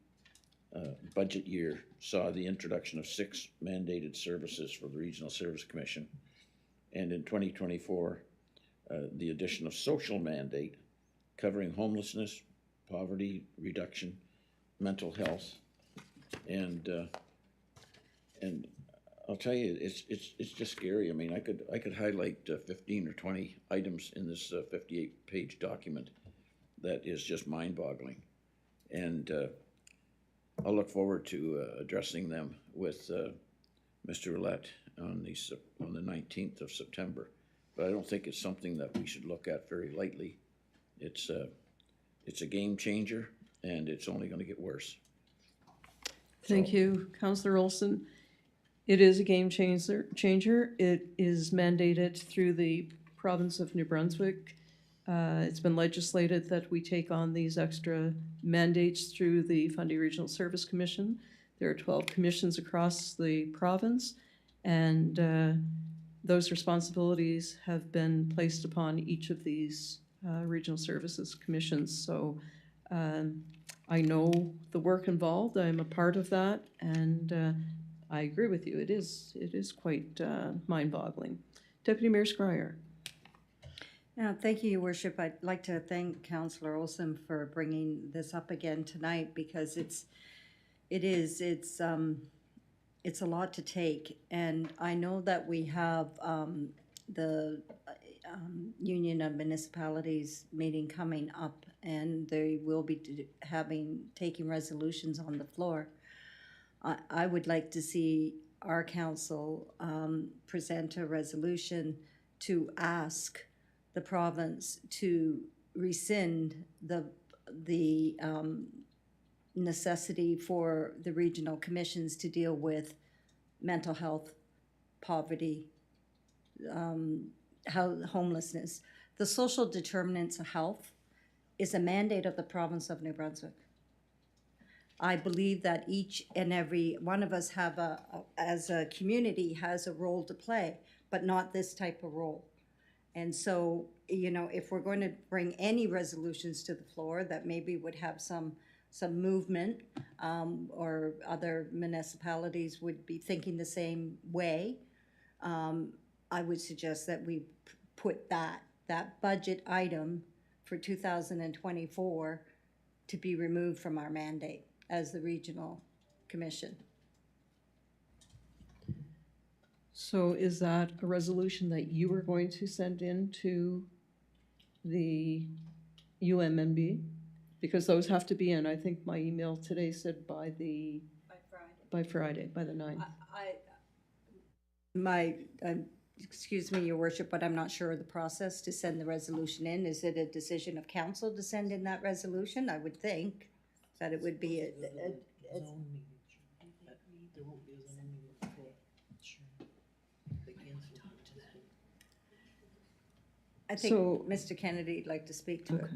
G: budget year saw the introduction of 6 mandated services for the Regional Service Commission, and in 2024, the addition of social mandate covering homelessness, poverty reduction, mental health, and I'll tell you, it's just scary. I mean, I could highlight 15 or 20 items in this 58-page document that is just mind-boggling, and I'll look forward to addressing them with Mr. Roulette on the 19th of September. But I don't think it's something that we should look at very lightly. It's a game changer, and it's only going to get worse.
B: Thank you, Councillor Olson. It is a game changer. It is mandated through the province of New Brunswick. It's been legislated that we take on these extra mandates through the Fundy Regional Service Commission. There are 12 commissions across the province, and those responsibilities have been placed upon each of these regional services commissions. So I know the work involved. I'm a part of that, and I agree with you. It is quite mind-boggling. Deputy Mayor Scryer.
F: Thank you, Your Worship. I'd like to thank Councillor Olson for bringing this up again tonight, because it's a lot to take, and I know that we have the Union of Municipalities meeting coming up, and they will be taking resolutions on the floor. I would like to see our council present a resolution to ask the province to rescind the necessity for the regional commissions to deal with mental health, poverty, homelessness. The social determinants of health is a mandate of the province of New Brunswick. I believe that each and every one of us as a community has a role to play, but not this type of role. And so, if we're going to bring any resolutions to the floor that maybe would have some movement, or other municipalities would be thinking the same way, I would suggest that we put that budget item for 2024 to be removed from our mandate as the regional commission.
B: So is that a resolution that you are going to send in to the UMMB? Because those have to be in. I think my email today said by Friday, by the 9th.
F: excuse me, your worship, but I'm not sure of the process to send the resolution in. Is it a decision of council to send in that resolution? I would think that it would be I think
B: So-
F: Mr. Kennedy'd like to speak to it.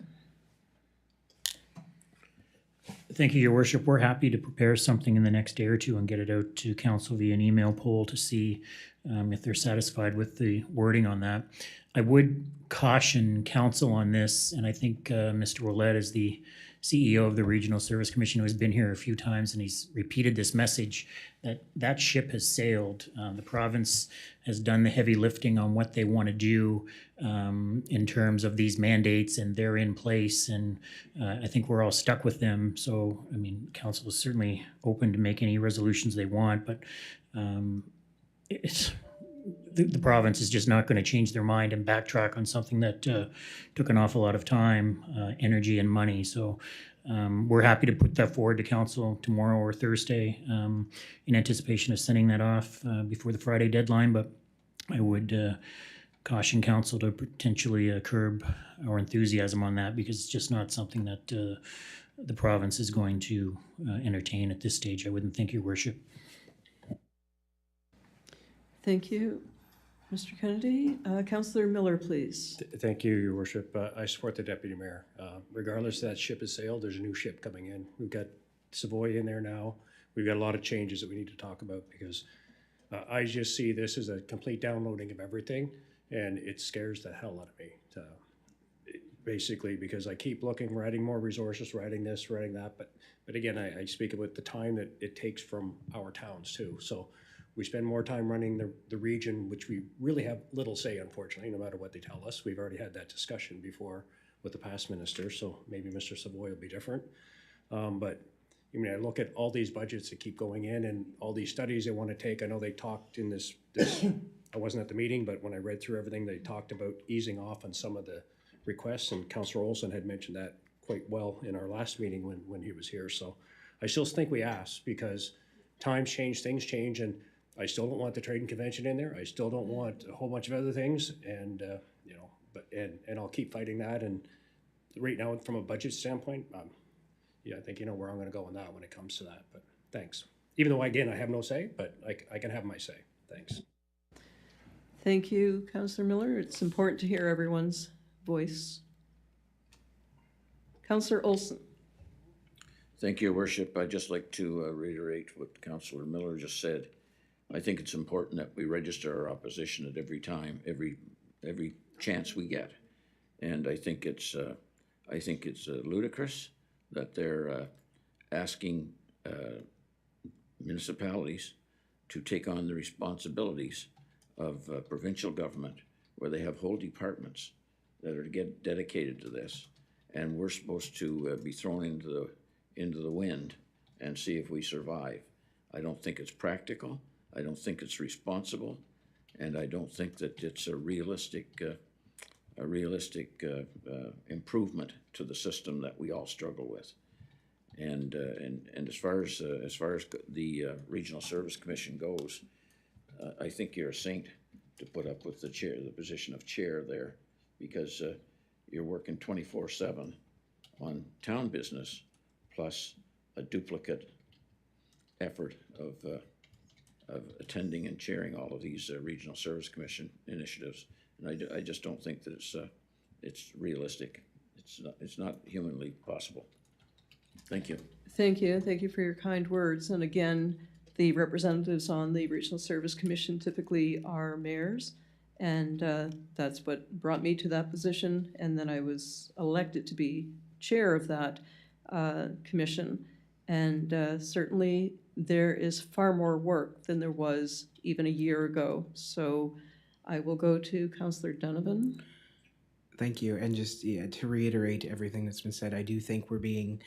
N: Thank you, Your Worship. We're happy to prepare something in the next day or two and get it out to council via an email poll to see if they're satisfied with the wording on that. I would caution council on this, and I think Mr. Ouellette is the CEO of the Regional Service Commission who has been here a few times, and he's repeated this message that that ship has sailed. The province has done the heavy lifting on what they want to do in terms of these mandates, and they're in place, and I think we're all stuck with them. So, I mean, council is certainly open to make any resolutions they want, but it's the province is just not going to change their mind and backtrack on something that took an awful lot of time, energy, and money. So we're happy to put that forward to council tomorrow or Thursday in anticipation of sending that off before the Friday deadline. But I would caution council to potentially curb our enthusiasm on that, because it's just not something that the province is going to entertain at this stage, I wouldn't think, Your Worship.
B: Thank you, Mr. Kennedy. Councillor Miller, please.
A: Thank you, Your Worship. I support the Deputy Mayor. Regardless of that ship has sailed, there's a new ship coming in. We've got Savoy in there now. We've got a lot of changes that we need to talk about, because I just see this as a complete downloading of everything, and it scares the hell out of me. Basically, because I keep looking, writing more resources, writing this, writing that, but again, I speak about the time that it takes from our towns too. So we spend more time running the region, which we really have little say, unfortunately, no matter what they tell us. We've already had that discussion before with the past minister, so maybe Mr. Savoy will be different. But I mean, I look at all these budgets that keep going in and all these studies they want to take. I know they talked in this I wasn't at the meeting, but when I read through everything, they talked about easing off on some of the requests, and Councillor Olson had mentioned that quite well in our last meeting when he was here. So I still think we asked, because times change, things change, and I still don't want the trading convention in there. I still don't want a whole bunch of other things, and you know, but and I'll keep fighting that. And right now, from a budget standpoint, yeah, I think you know where I'm going to go on that when it comes to that. But thanks. Even though again I have no say, but I can have my say. Thanks.
B: Thank you, Councillor Miller. It's important to hear everyone's voice. Councillor Olson.
G: Thank you, Your Worship. I'd just like to reiterate what Councillor Miller just said. I think it's important that we register our opposition at every time, every chance we get, and I think it's ludicrous that they're asking municipalities to take on the responsibilities of provincial government, where they have whole departments that are dedicated to this, and we're supposed to be thrown into the wind and see if we survive. I don't think it's practical. I don't think it's responsible, and I don't think that it's a realistic improvement to the system that we all struggle with. And as far as the Regional Service Commission goes, I think you're a saint to put up with the position of chair there, because you're working 24/7 on town business, plus a duplicate effort of attending and chairing all of these Regional Service Commission initiatives. And I just don't think that it's realistic. It's not humanly possible. Thank you.
B: Thank you. Thank you for your kind words. And again, the representatives on the Regional Service Commission typically are mayors, and that's what brought me to that position. And then I was elected to be chair of that commission. And certainly there is far more work than there was even a year ago. So I will go to Councillor Donovan.
J: Thank you. And just to reiterate everything that's been said, I do think we're being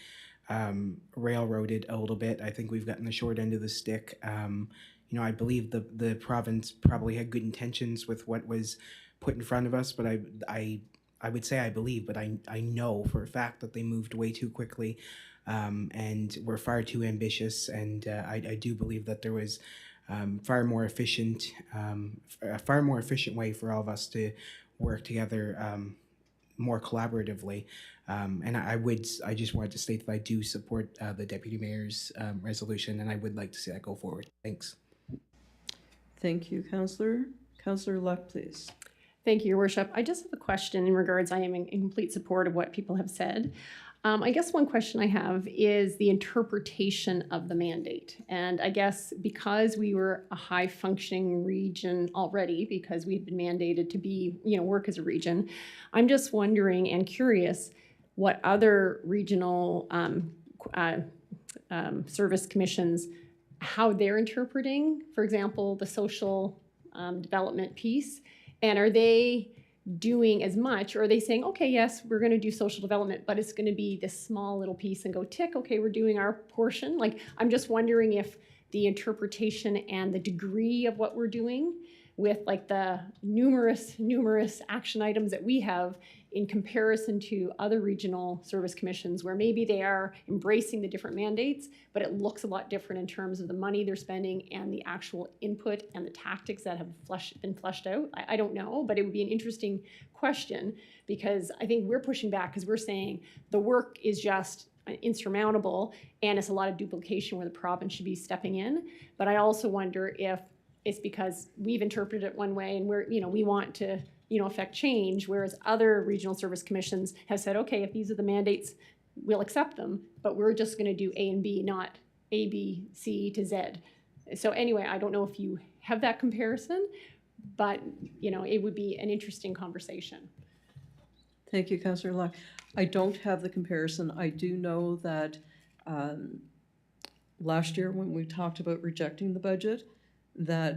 J: railroaded a little bit. I think we've gotten the short end of the stick. You know, I believe the province probably had good intentions with what was put in front of us, but I would say I believe, but I know for a fact that they moved way too quickly and were far too ambitious. And I do believe that there was far more efficient, a far more efficient way for all of us to work together more collaboratively. And I just wanted to state that I do support the Deputy Mayor's resolution, and I would like to see that go forward. Thanks.
B: Thank you, Councillor. Councillor Luck, please.
H: Thank you, Your Worship. I just have a question in regards, I am in complete support of what people have said. I guess one question I have is the interpretation of the mandate. And I guess because we were a high functioning region already, because we've been mandated to be, work as a region, I'm just wondering and curious what other regional service commissions, how they're interpreting, for example, the social development piece. And are they doing as much, or are they saying, okay, yes, we're going to do social development, but it's going to be this small little piece and go tick, okay, we're doing our portion? Like, I'm just wondering if the interpretation and the degree of what we're doing with like the numerous action items that we have in comparison to other regional service commissions where maybe they are embracing the different mandates, but it looks a lot different in terms of the money they're spending and the actual input and the tactics that have been fleshed out. I don't know, but it would be an interesting question because I think we're pushing back because we're saying the work is just insurmountable and it's a lot of duplication where the province should be stepping in. But I also wonder if it's because we've interpreted it one way and we want to affect change, whereas other regional service commissions have said, okay, if these are the mandates, we'll accept them, but we're just going to do A and B, not A, B, C to Z. So anyway, I don't know if you have that comparison, but it would be an interesting conversation.
B: Thank you, Councillor Luck. I don't have the comparison. I do know that last year when we talked about rejecting the budget, that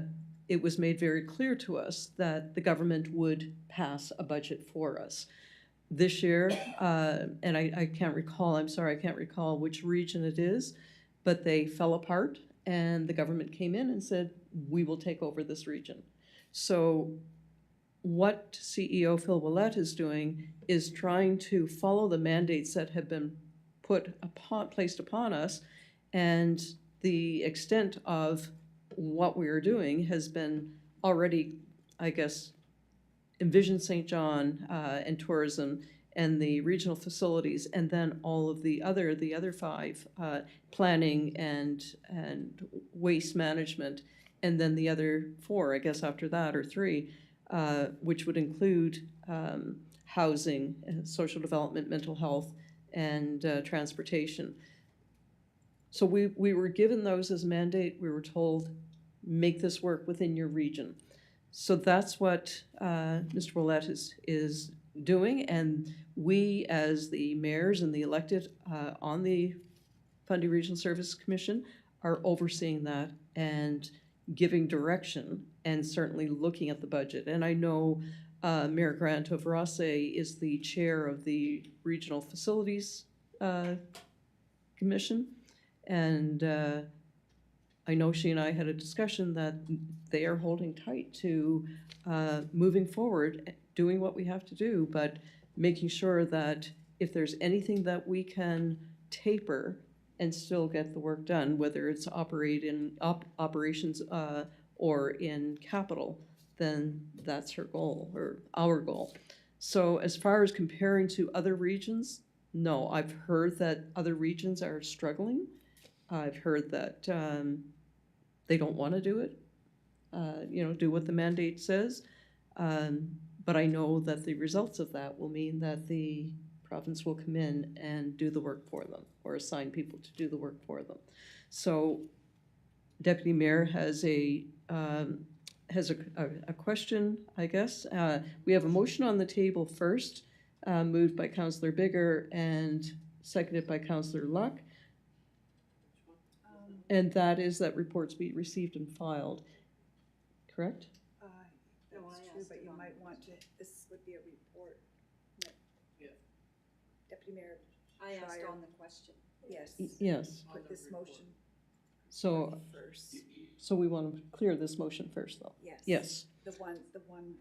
B: it was made very clear to us that the government would pass a budget for us. This year, and I can't recall, I'm sorry, I can't recall which region it is, but they fell apart and the government came in and said, we will take over this region. So what CEO Phil Willett is doing is trying to follow the mandates that have been placed upon us, and the extent of what we are doing has been already, I guess, Envision St. John and tourism and the regional facilities, and then all of the other five, planning and waste management, and then the other four, I guess after that, or three, which would include housing, and social development, mental health, and transportation. So we were given those as a mandate. We were told, make this work within your region. So that's what Mr. Willett is doing, and we as the mayors and the elected on the Fundy Regional Service Commission are overseeing that and giving direction and certainly looking at the budget. And I know Mayor Grant of Rosse is the chair of the Regional Facilities Commission, and I know she and I had a discussion that they are holding tight to moving forward, doing what we have to do, but making sure that if there's anything that we can taper and still get the work done, whether it's operations or in capital, then that's her goal, or our goal. So as far as comparing to other regions, no, I've heard that other regions are struggling. I've heard that they don't want to do it, do what the mandate says. But I know that the results of that will mean that the province will come in and do the work for them, or assign people to do the work for them. So Deputy Mayor has a question, I guess. We have a motion on the table first, moved by Councillor Bigger and seconded by Councillor Luck. And that is that reports be received and filed, correct?
O: That's true, but you might want to, this would be a report. Yeah. Deputy Mayor
F: I asked
O: Shire.
F: on the question.
O: Yes.
B: Yes.
O: Put this motion
B: So,
O: first.
B: so we want to clear this motion first, though?
O: Yes.
B: Yes.
O: The one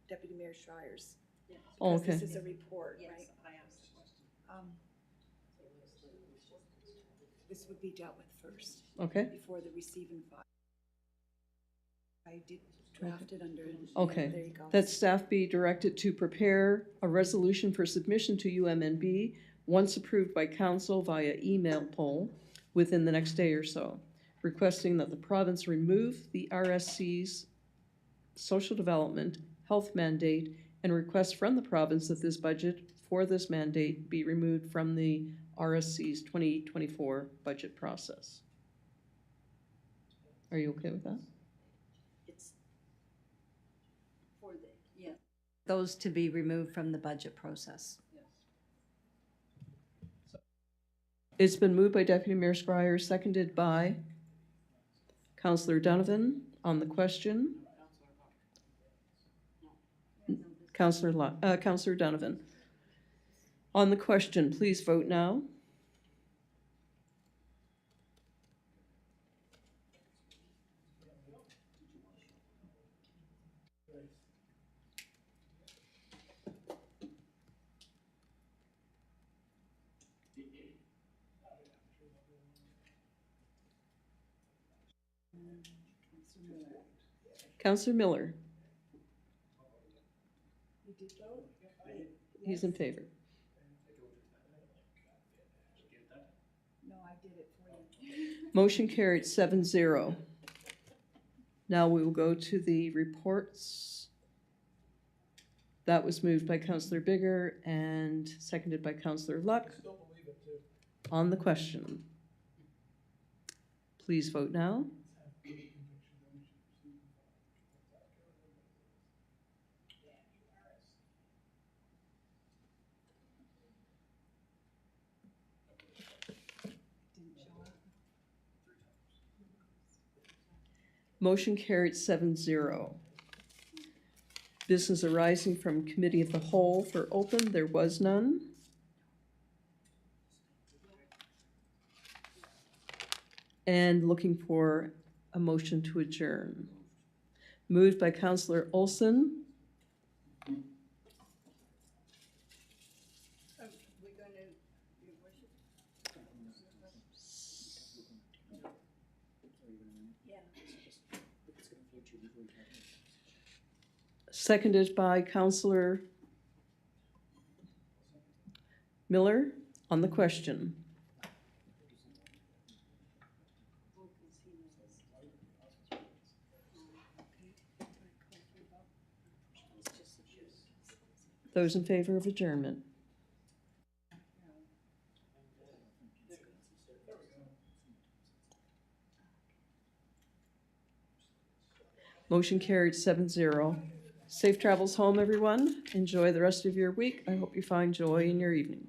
O: Deputy Mayor Shire's.
B: Oh,
O: Because
B: okay.
O: this is a report, right?
F: I asked the question.
O: This would be dealt with first.
B: Okay.
O: Before the receive and file. I did draft it under.
B: Okay.
O: There you go.
B: That staff be directed to prepare a resolution for submission to UMNB once approved by council via email poll within the next day or so, requesting that the province remove the RSC's social development health mandate and request from the province that this budget for this mandate be removed from the RSC's 2024 budget process. Are you okay with that?
F: It's for the, yeah. Those to be removed from the budget process.
B: It's been moved by Deputy Mayor Squire, seconded by Councillor Donovan on the question. Councillor Donovan. On the question, please vote now. Councillor Miller.
O: You did vote?
B: He's in favor.
O: No, I did it for you.
B: Motion carried 7-0. Now we will go to the reports. That was moved by Councillor Bigger and seconded by Councillor Luck. On the question. Please vote now. Motion carried 7-0. Business arising from Committee of the Whole for open, there was none. And looking for a motion to adjourn. Moved by Councillor Olson. Seconded by Councillor Miller on the question. Those in favor of adjournment? Motion carried 7-0. Safe travels home, everyone. Enjoy the rest of your week. I hope you find joy in your evening.